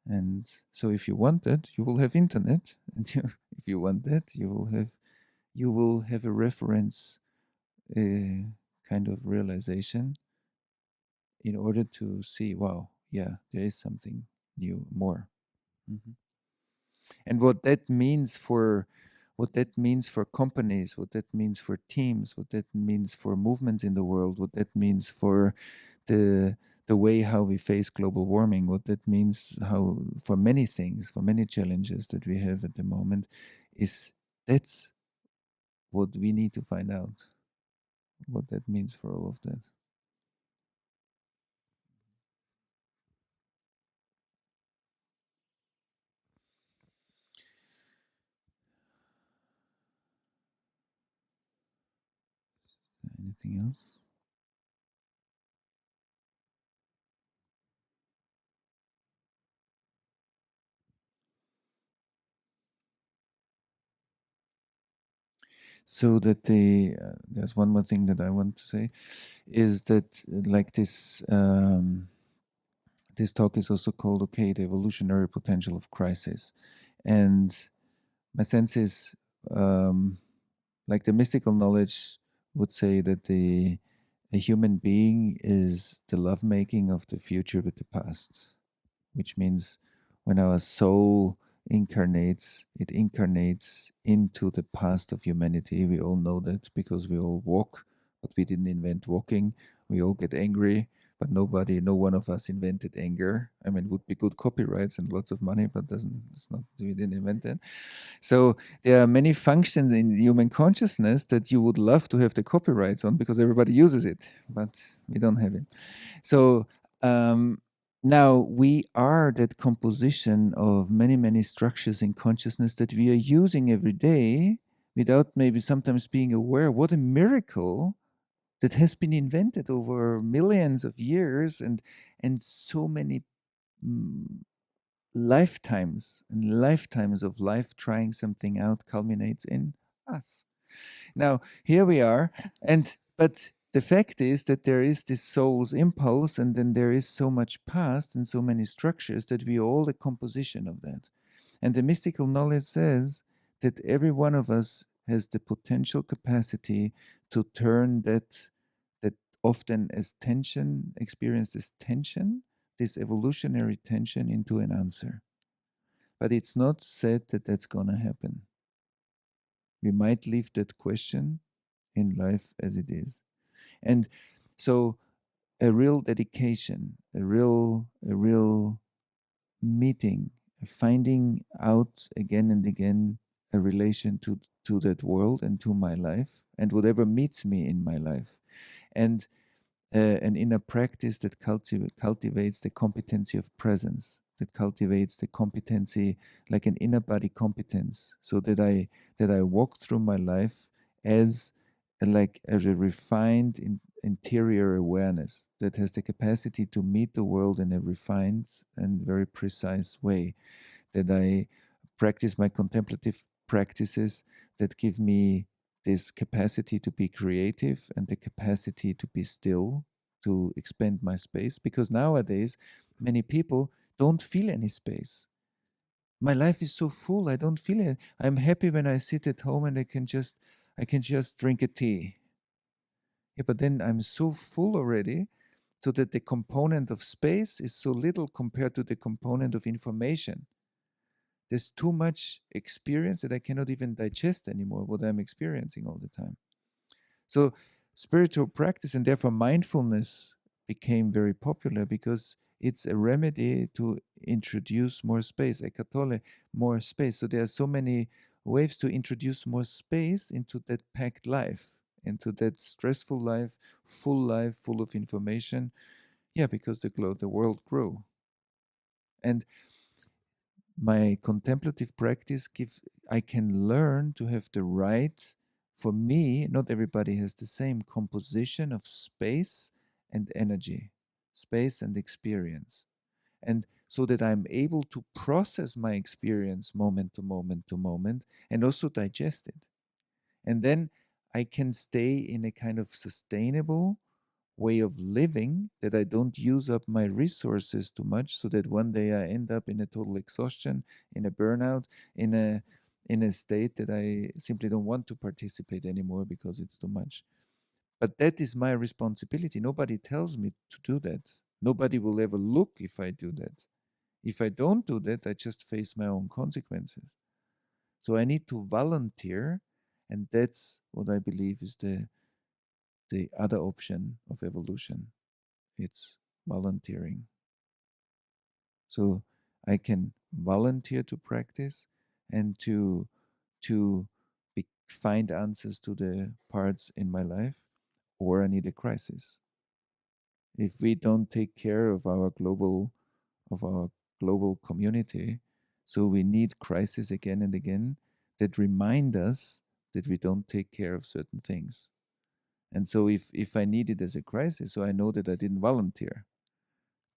And so if you want that, you will have internet, and if you want that, you will have a reference kind of realization in order to see, wow, yeah, there is something new, more. Mhm. And what that means for companies, what that means for teams, what that means for movements in the world, what that means for the the way how we face global warming, what that means how for many things, for many challenges that we have at the moment, is that's what we need to find out, what that means for all of that. Anything else? So that there's one more thing that I want to say is that like this talk is also called, okay, the evolutionary potential of crisis. And my sense is like the mystical knowledge would say that a human being is the lovemaking of the future with the past, which means when our soul incarnates, it incarnates into the past of humanity. We all know that because we all walk, but we didn't invent walking. We all get angry, but no one of us invented anger. I mean, it would be good copyrights and lots of money, but it's not, we didn't invent that. So there are many functions in human consciousness that you would love to have the copyrights on because everybody uses it, but we don't have it. So now we are that composition of many, many structures in consciousness that we are using every day without maybe sometimes being aware. What a miracle that has been invented over millions of years, and so many lifetimes and lifetimes of life trying something out culminates in us. Now, here we are, but the fact is that there is this soul's impulse, and then there is so much past and so many structures that we are all a composition of that. And the mystical knowledge says that every one of us has the potential capacity to turn that often as tension, experienced as tension, this evolutionary tension, into an answer. But it's not said that that's going to happen. We might leave that question in life as it is. And so a real dedication, a real meeting, finding out again and again a relation to that world and to my life and whatever meets me in my life. And an inner practice that cultivates the competency of presence. that cultivates the competency, like an inner body competence, so that I walk through my life as as a refined interior awareness that has the capacity to meet the world in a refined and very precise way, that I practice my contemplative practices that give me this capacity to be creative and the capacity to be still, to expand my space. Because nowadays, many people don't feel any space. My life is so full, I don't feel it. I'm happy when I sit at home and I can just drink a tea. Yeah, but then I'm so full already, so that the component of space is so little compared to the component of information. There's too much experience that I cannot even digest anymore what I'm experiencing all the time. So spiritual practice and therefore mindfulness became very popular because it's a remedy to introduce more space, Eckhart Tolle, more space. So there are so many ways to introduce more space into that packed life, into that stressful life, full of information. Yeah, because the world grew. And my contemplative practice gives, I can learn to have the right, for me, not everybody has the same composition of space and energy, space and experience. And so that I'm able to process my experience moment to moment to moment and also digest it. And then I can stay in a kind of sustainable way of living, that I don't use up my resources too much, so that one day I end up in a total exhaustion, in a burnout, in a state that I simply don't want to participate anymore because it's too much. But that is my responsibility. Nobody tells me to do that. Nobody will ever look if I do that. If I don't do that, I just face my own consequences. So I need to volunteer, and that's what I believe is the other option of evolution. It's volunteering. So I can volunteer to practice and to find answers to the parts in my life, or I need a crisis. If we don't take care of our global community, so we need crises again and again that remind us that we don't take care of certain things. And so if I need it as a crisis, so I know that I didn't volunteer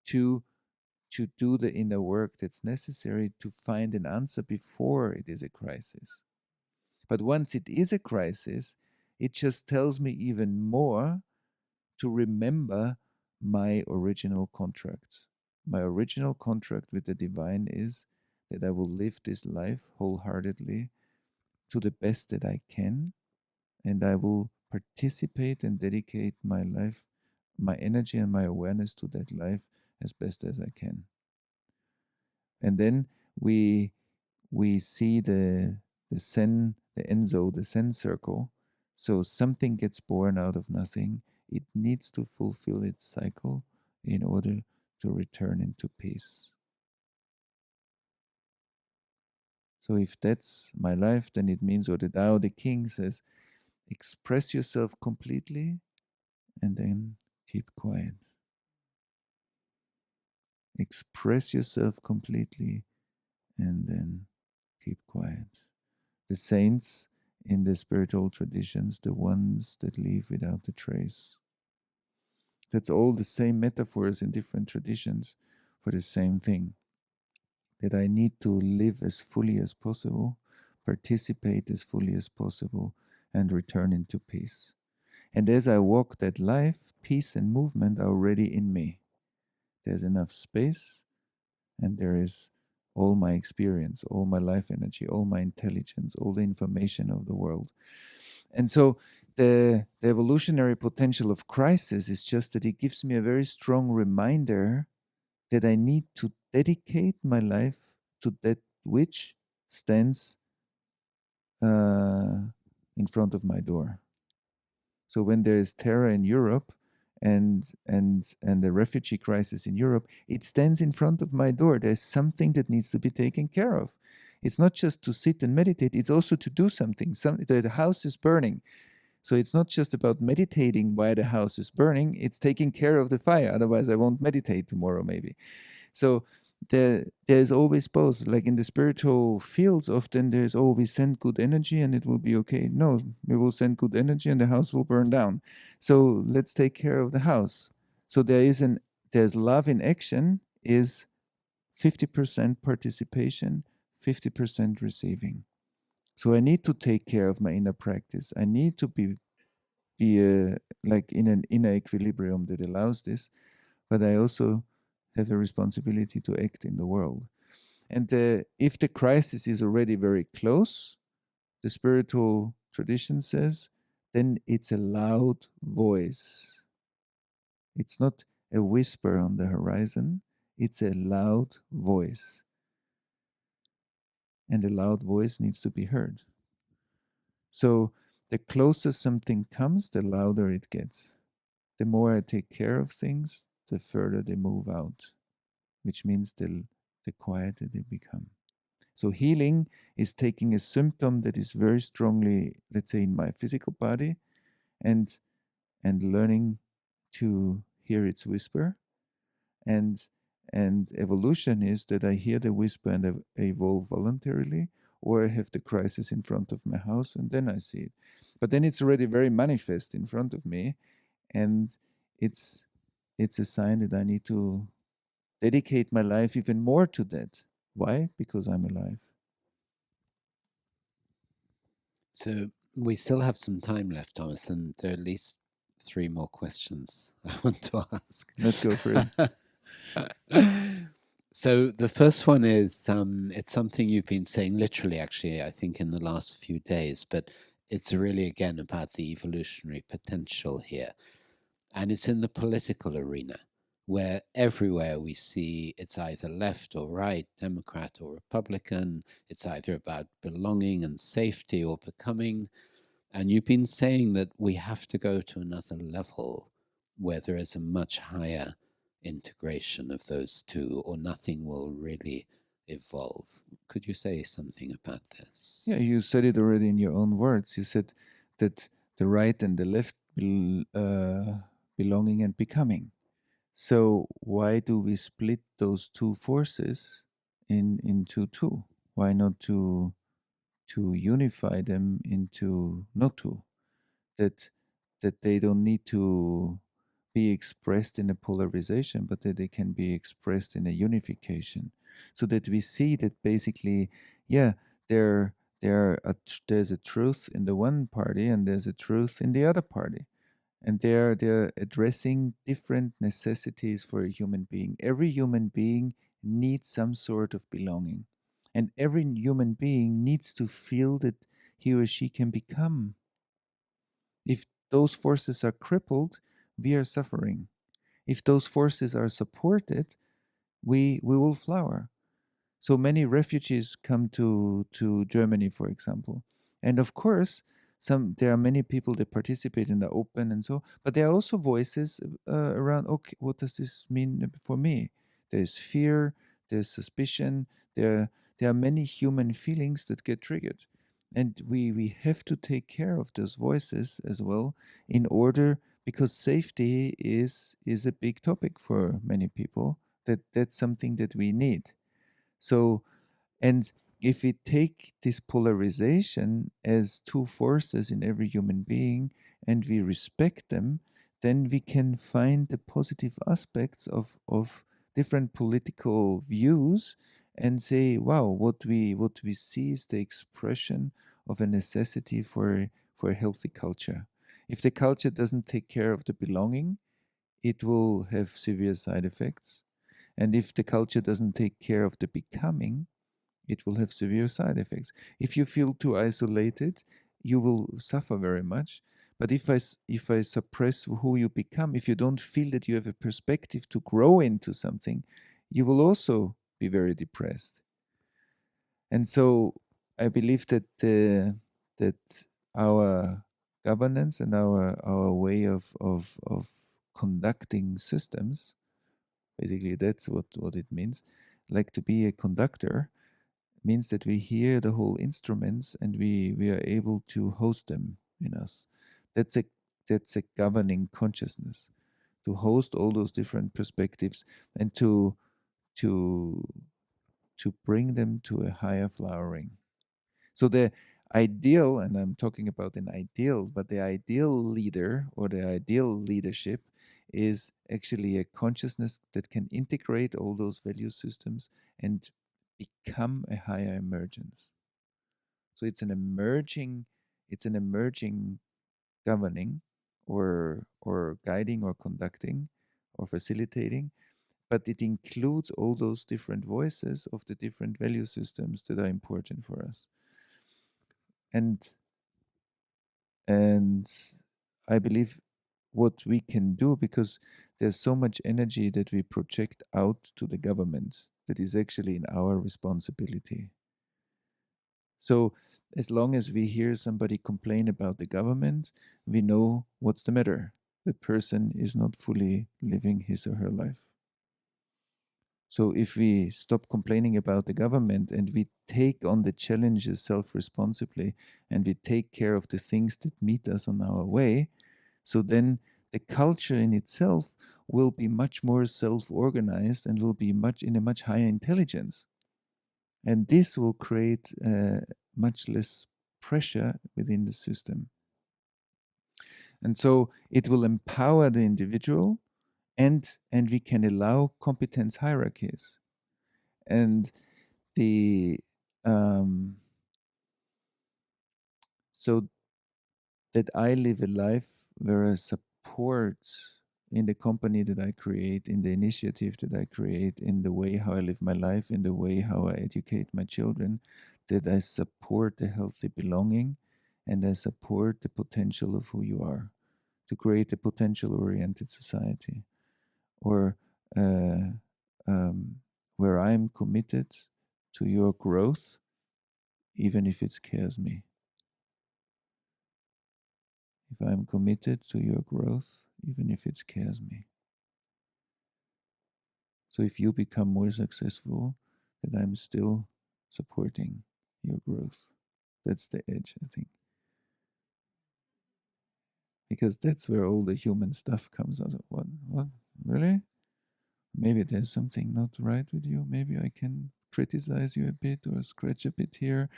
to to do the inner work that's necessary to find an answer before it is a crisis. But once it is a crisis, it just tells me even more to remember my original contract. My original contract with the divine is that I will live this life wholeheartedly to the best that I can, and I will participate and dedicate my life, my energy, and my awareness to that life as best as I can. And then we see the Enzo, the Zen circle. So something gets born out of nothing. It needs to fulfill its cycle in order to return into peace. So if that's my life, then it means, or the Tao the King says, express yourself completely and then keep quiet. Express yourself completely and then keep quiet. The saints in the spiritual traditions, the ones that leave without a trace. That's all the same metaphors in different traditions for the same thing. That I need to live as fully as possible, participate as fully as possible, and return into peace. And as I walk that life, peace and movement are already in me. There's enough space, and there is all my experience, all my life energy, all my intelligence, all the information of the world. And so the evolutionary potential of crisis is just that it gives me a very strong reminder that I need to dedicate my life to that which stands in front of my door. So when there is terror in Europe and the refugee crisis in Europe, it stands in front of my door. There's something that needs to be taken care of. It's not just to sit and meditate, it's also to do something. The house is burning. So it's not just about meditating while the house is burning, it's taking care of the fire. Otherwise, I won't meditate tomorrow, maybe. So there's always both. Like in the spiritual fields, often there's, oh, we send good energy and it will be okay. No, we will send good energy and the house will burn down. So let's take care of the house. So there's love in action is 50% participation, 50% receiving. So I need to take care of my inner practice. I need to be like in an inner equilibrium that allows this, but I also have a responsibility to act in the world. And if the crisis is already very close, the spiritual tradition says, then it's a loud voice. It's not a whisper on the horizon, it's a loud voice. And a loud voice needs to be heard. So the closer something comes, the louder it gets. The more I take care of things, the further they move out, which means the quieter they become. So healing is taking a symptom that is very strongly, let's say, in my physical body, and learning to hear its whisper. And evolution is that I hear the whisper and I evolve voluntarily, or I have the crisis in front of my house and then I see it. But then it's already very manifest in front of me, and it's a sign that I need to dedicate my life even more to that. Why? Because I'm alive. So we still have some time left, Thomas, and there are at least 3 more questions I want to ask. Let's go for it. So the first one is, it's something you've been saying literally, actually, I think in the last few days, but it's really, again, about the evolutionary potential here. And it's in the political arena, where everywhere we see it's either left or right, Democrat or Republican, it's either about belonging and safety or becoming. And you've been saying that we have to go to another level where there is a much higher integration of those two, or nothing will really evolve. Could you say something about this? Yeah, you said it already in your own words. You said that the right and the left belonging and becoming. So why do we split those two forces into two? Why not to unify them into not two? That they don't need to be expressed in a polarization, but that they can be expressed in a unification, so that we see that basically, yeah, there's a truth in the one party and there's a truth in the other party, and they're addressing different necessities for a human being. Every human being needs some sort of belonging, and every human being needs to feel that he or she can become. If those forces are crippled, we are suffering. If those forces are supported, we will flower. So many refugees come to Germany, for example. And of course, there are many people that participate in the open and so, but there are also voices around, okay, what does this mean for me? There's fear, there's suspicion, there are many human feelings that get triggered. And we have to take care of those voices as well, in order, because safety is a big topic for many people. That's something that we need. So, and if we take this polarization as two forces in every human being and we respect them, then we can find the positive aspects of different political views and say, wow, what we see is the expression of a necessity for a healthy culture. If the culture doesn't take care of the belonging, it will have severe side effects. And if the culture doesn't take care of the becoming, it will have severe side effects. If you feel too isolated, you will suffer very much. But if I suppress who you become, if you don't feel that you have a perspective to grow into something, you will also be very depressed. And so I believe that that our governance and our way of conducting systems, basically that's what it means, like to be a conductor, means that we hear the whole instruments and we are able to host them in us. That's a governing consciousness, to host all those different perspectives and to to bring them to a higher flowering. So the ideal, and I'm talking about an ideal, but the ideal leader or the ideal leadership is actually a consciousness that can integrate all those value systems and become a higher emergence. So it's an emerging governing or guiding or conducting or facilitating, but it includes all those different voices of the different value systems that are important for us. And I believe what we can do, because there's so much energy that we project out to the government that is actually in our responsibility. So as long as we hear somebody complain about the government, we know what's the matter. That person is not fully living his or her life. So if we stop complaining about the government and we take on the challenges self-responsibly and we take care of the things that meet us on our way, so then the culture in itself will be much more self-organized and will be in a much higher intelligence. And this will create much less pressure within the system. And so it will empower the individual, and we can allow competence hierarchies. And the so that I live a life where I support in the company that I create, in the initiative that I create, in the way how I live my life, in the way how I educate my children, that I support the healthy belonging and I support the potential of who you are to create a potential-oriented society, or uh, where I'm committed to your growth, even if it scares me. If I'm committed to your growth, even if it scares me. So if you become more successful, then I'm still supporting your growth. That's the edge, I think. Because that's where all the human stuff comes out. What? Really? Maybe there's something not right with you. Maybe I can criticize you a bit or scratch a bit here.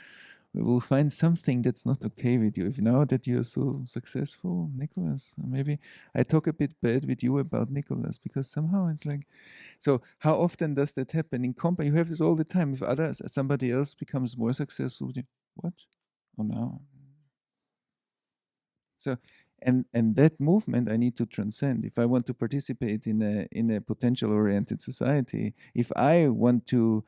We will find something that's not okay with you. If now that you're so successful, Nicholas, maybe I talk a bit bad with you about Nicholas, because somehow it's like, so how often does that happen in company? You have this all the time. If somebody else becomes more successful, what? Oh no. So, and that movement I need to transcend. If I want to participate in a potential oriented society, if I want to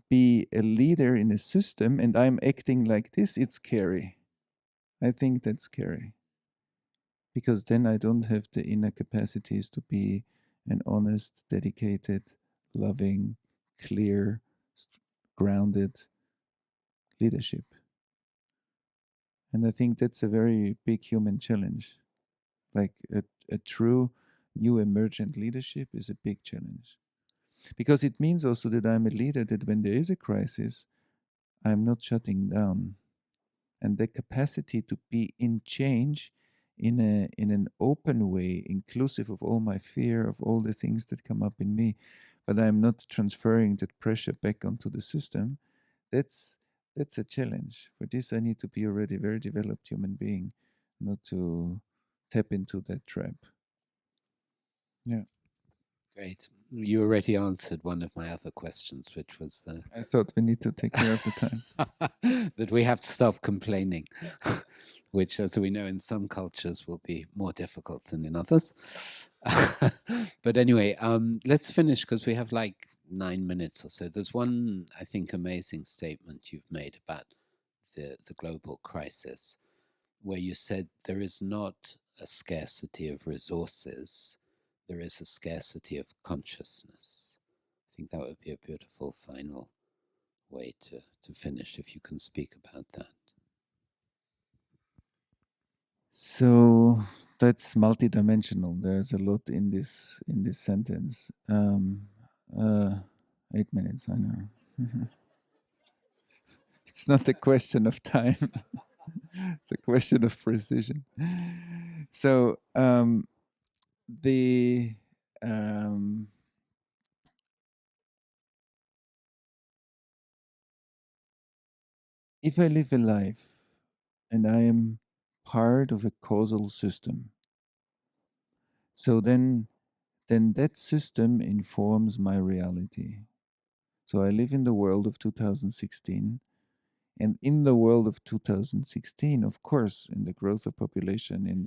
be a leader in a system and I'm acting like this, it's scary. I think that's scary. Because then I don't have the inner capacities to be an honest, dedicated, loving, clear, grounded leadership. And I think that's a very big human challenge. Like a true new emergent leadership is a big challenge. Because it means also that I'm a leader, that when there is a crisis, I'm not shutting down. And the capacity to be in change in an open way, inclusive of all my fear, of all the things that come up in me, but I'm not transferring that pressure back onto the system. That's a challenge. For this, I need to be already a very developed human being, not to tap into that trap. Yeah. Great. You already answered one of my other questions, which was I thought we need to take care of the time. that we have to stop complaining, which, as we know, in some cultures will be more difficult than in others. But anyway, let's finish because we have like 9 minutes or so. There's one, I think, amazing statement you've made about the global crisis, where you said there is not a scarcity of resources, there is a scarcity of consciousness. I think that would be a beautiful final way to finish, if you can speak about that. So that's multidimensional. There's a lot in this sentence. 8 minutes, I know. It's not a question of time. It's a question of precision. So the if I live a life and I am part of a causal system, so then that system informs my reality. So I live in the world of 2016, and in the world of 2016, of course, in the growth of population, in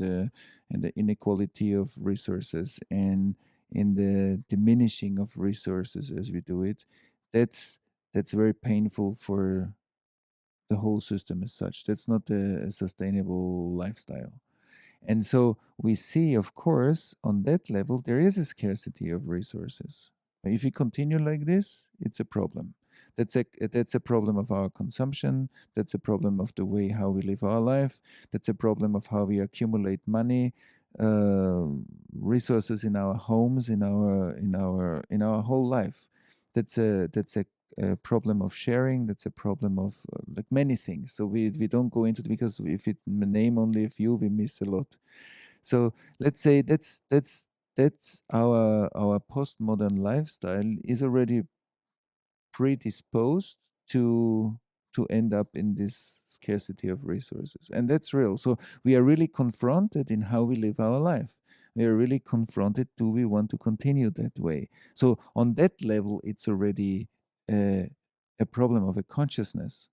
the inequality of resources, and in the diminishing of resources as we do it, that's very painful for the whole system as such. That's not a sustainable lifestyle. And so we see, of course, on that level, there is a scarcity of resources. If we continue like this, it's a problem. That's a problem of our consumption. That's a problem of the way how we live our life. That's a problem of how we accumulate money, uh, resources in our homes, in our whole life. That's a problem of sharing. That's a problem of like many things. So we don't go into it, because if we name only a few, we miss a lot. So let's say that's our postmodern lifestyle is already predisposed to end up in this scarcity of resources, and that's real. So we are really confronted in how we live our life. We are really confronted, do we want to continue that way? So on that level, it's already a problem of a consciousness.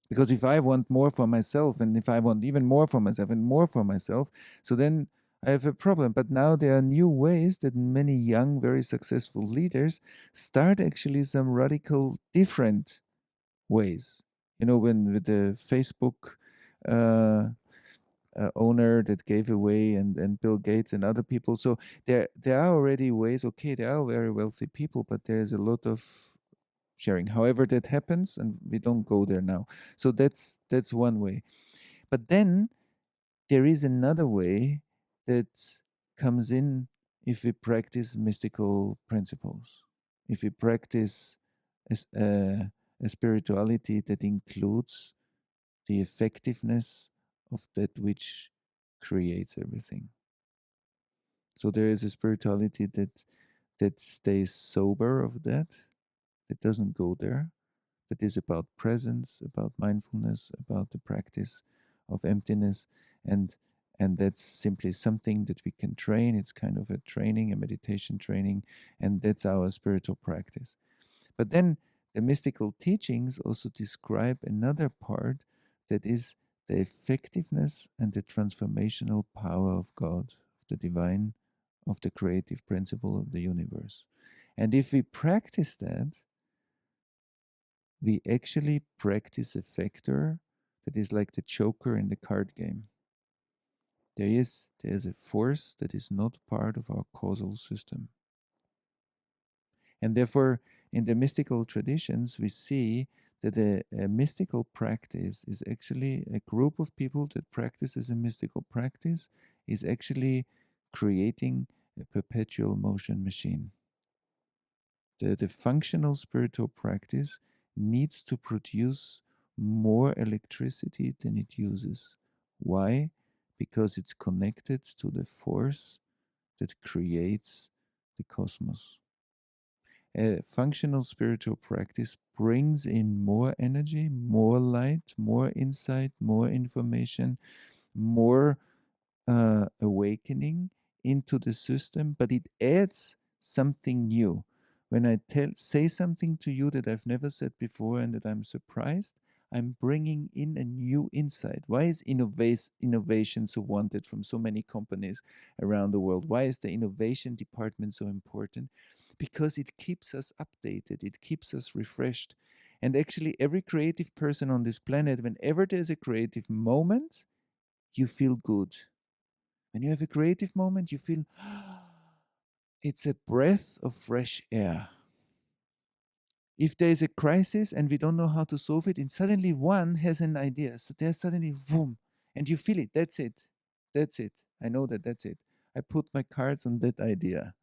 Because if I want more for myself, and if I want even more for myself and more for myself, so then I have a problem. But now there are new ways that many young, very successful leaders start actually some radical different ways. You know, when with the Facebook uh, owner that gave away, and Bill Gates and other people. So there are already ways. Okay, there are very wealthy people, but there's a lot of sharing. However that happens, and we don't go there now. So that's one way. But then there is another way that comes in if we practice mystical principles. If we practice a spirituality that includes the effectiveness of that which creates everything. So there is a spirituality that stays sober of that doesn't go there, that is about presence, about mindfulness, about the practice of emptiness, and that's simply something that we can train. It's kind of a training, a meditation training, and that's our spiritual practice. But then the mystical teachings also describe another part, that is the effectiveness and the transformational power of God, of the divine, of the creative principle of the universe. And if we practice that, we actually practice a factor that is like the joker in the card game. There's a force that is not part of our causal system. And therefore, in the mystical traditions, we see that a mystical practice is actually a group of people that practices a mystical practice, is actually creating a perpetual motion machine. The functional spiritual practice needs to produce more electricity than it uses. Why? Because it's connected to the force that creates the cosmos. A functional spiritual practice brings in more energy, more light, more insight, more information, more awakening into the system, but it adds something new. When I say something to you that I've never said before and that I'm surprised, I'm bringing in a new insight. Why is innovation so wanted from so many companies around the world? Why is the innovation department so important? Because it keeps us updated, it keeps us refreshed. And actually, every creative person on this planet, whenever there's a creative moment, you feel good. When you have a creative moment, you feel it's a breath of fresh air. If there is a crisis and we don't know how to solve it, and suddenly one has an idea, so there's suddenly boom, and you feel it. That's it. That's it. I know that that's it. I put my cards on that idea,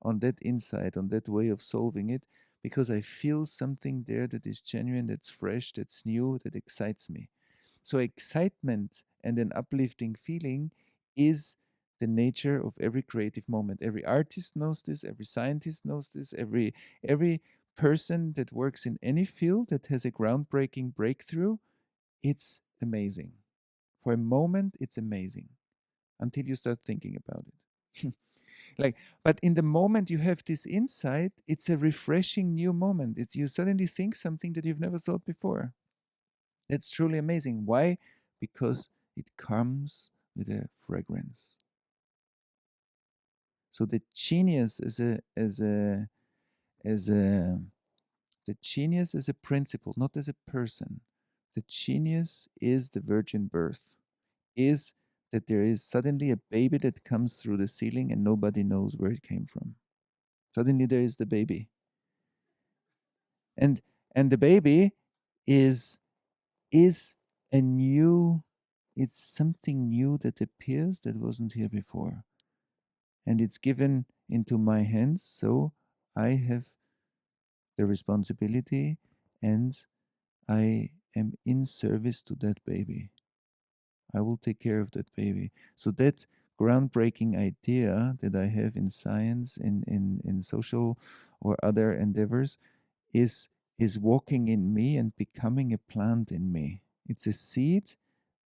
on that insight, on that way of solving it, because I feel something there that is genuine, that's fresh, that's new, that excites me. So excitement and an uplifting feeling is the nature of every creative moment. Every artist knows this, every scientist knows this, every person that works in any field that has a groundbreaking breakthrough it's amazing. For a moment, it's amazing until you start thinking about it. Like, but in the moment you have this insight, it's a refreshing new moment. It's you suddenly think something that you've never thought before. That's truly amazing. Why? Because it comes with a fragrance. So the genius as a the genius as a principle, not as a person. The genius is the virgin birth. Is that there is suddenly a baby that comes through the ceiling and nobody knows where it came from. Suddenly there is the baby. And the baby is a new, it's something new that appears that wasn't here before. And it's given into my hands, so I have the responsibility and I am in service to that baby. I will take care of that baby. So that groundbreaking idea that I have in science, in social or other endeavors, is walking in me and becoming a plant in me. It's a seed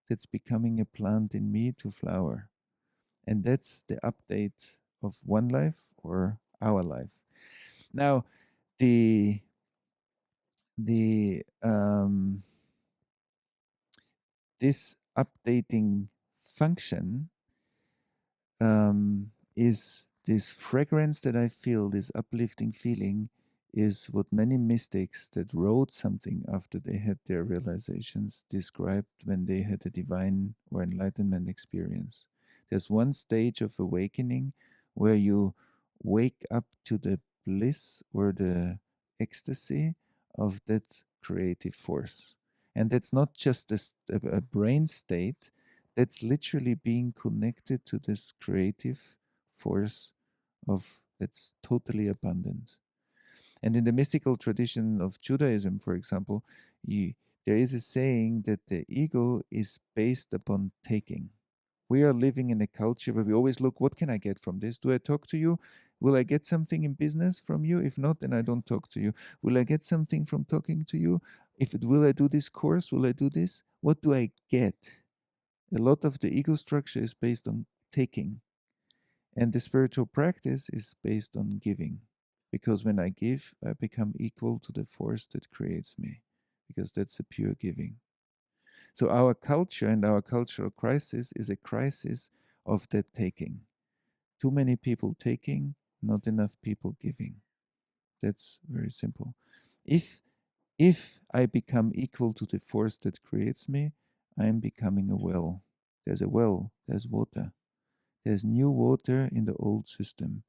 that's becoming a plant in me to flower. And that's the update of one life or our life. Now, the this updating function is this fragrance that I feel, this uplifting feeling, is what many mystics that wrote something after they had their realizations described when they had a divine or enlightenment experience. There's one stage of awakening where you wake up to the bliss or the ecstasy of that creative force. And that's not just a brain state, that's literally being connected to this creative force of that's totally abundant. And in the mystical tradition of Judaism, for example, there is a saying that the ego is based upon taking. We are living in a culture where we always look, what can I get from this? Do I talk to you? Will I get something in business from you? If not, then I don't talk to you. Will I get something from talking to you? Will I do this course? Will I do this? What do I get? A lot of the ego structure is based on taking, and the spiritual practice is based on giving. Because when I give, I become equal to the force that creates me, because that's a pure giving. So, our culture and our cultural crisis is a crisis of that taking. Too many people taking, not enough people giving. That's very simple. If I become equal to the force that creates me, I am becoming a well. There's a well, there's water. There's new water in the old system.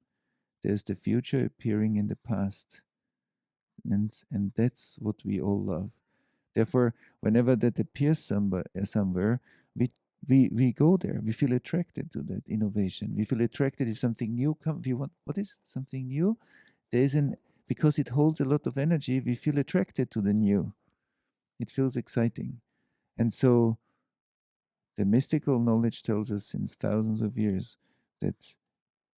There's the future appearing in the past. And that's what we all love. Therefore, whenever that appears somewhere, we go there. We feel attracted to that innovation. We feel attracted if something new comes. We want, what is something new? Because it holds a lot of energy, we feel attracted to the new. It feels exciting. And so the mystical knowledge tells us since thousands of years that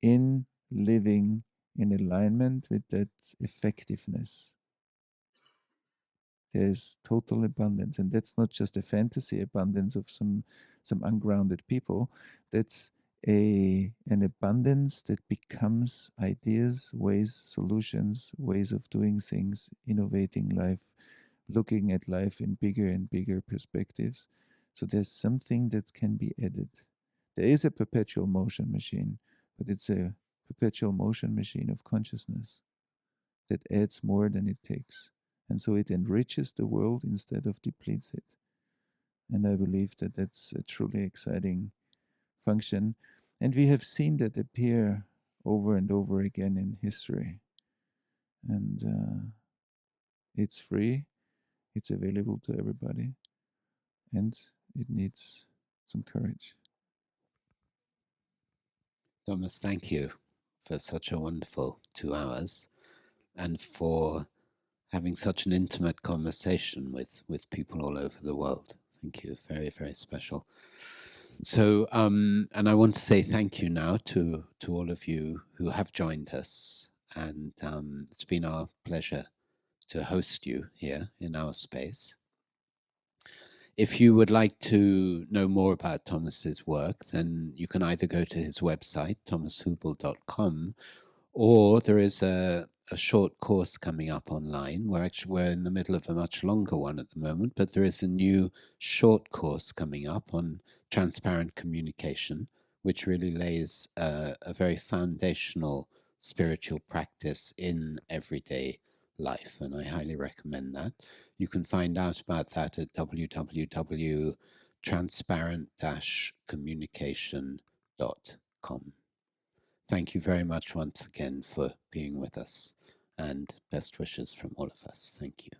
in living in alignment with that effectiveness, there's total abundance. And that's not just a fantasy abundance of some ungrounded people. That's an abundance that becomes ideas, ways, solutions, ways of doing things, innovating life, looking at life in bigger and bigger perspectives. So there's something that can be added. There is a perpetual motion machine, but it's a perpetual motion machine of consciousness that adds more than it takes. And so it enriches the world instead of depletes it. And I believe that that's a truly exciting function. And we have seen that appear over and over again in history. And it's free, it's available to everybody, and it needs some courage. Thomas, thank you for such a wonderful 2 hours and for having such an intimate conversation with people all over the world. Thank you. Very, very special. So, and I want to say thank you now to all of you who have joined us. And it's been our pleasure to host you here in our space. If you would like to know more about Thomas's work, then you can either go to his website, thomashübl.com, or there is a short course coming up online. We're in the middle of a much longer one at the moment, but there is a new short course coming up on transparent communication, which really lays a very foundational spiritual practice in everyday life, and I highly recommend that. You can find out about that at www.transparent-communication.com. Thank you very much once again for being with us, and best wishes from all of us. Thank you.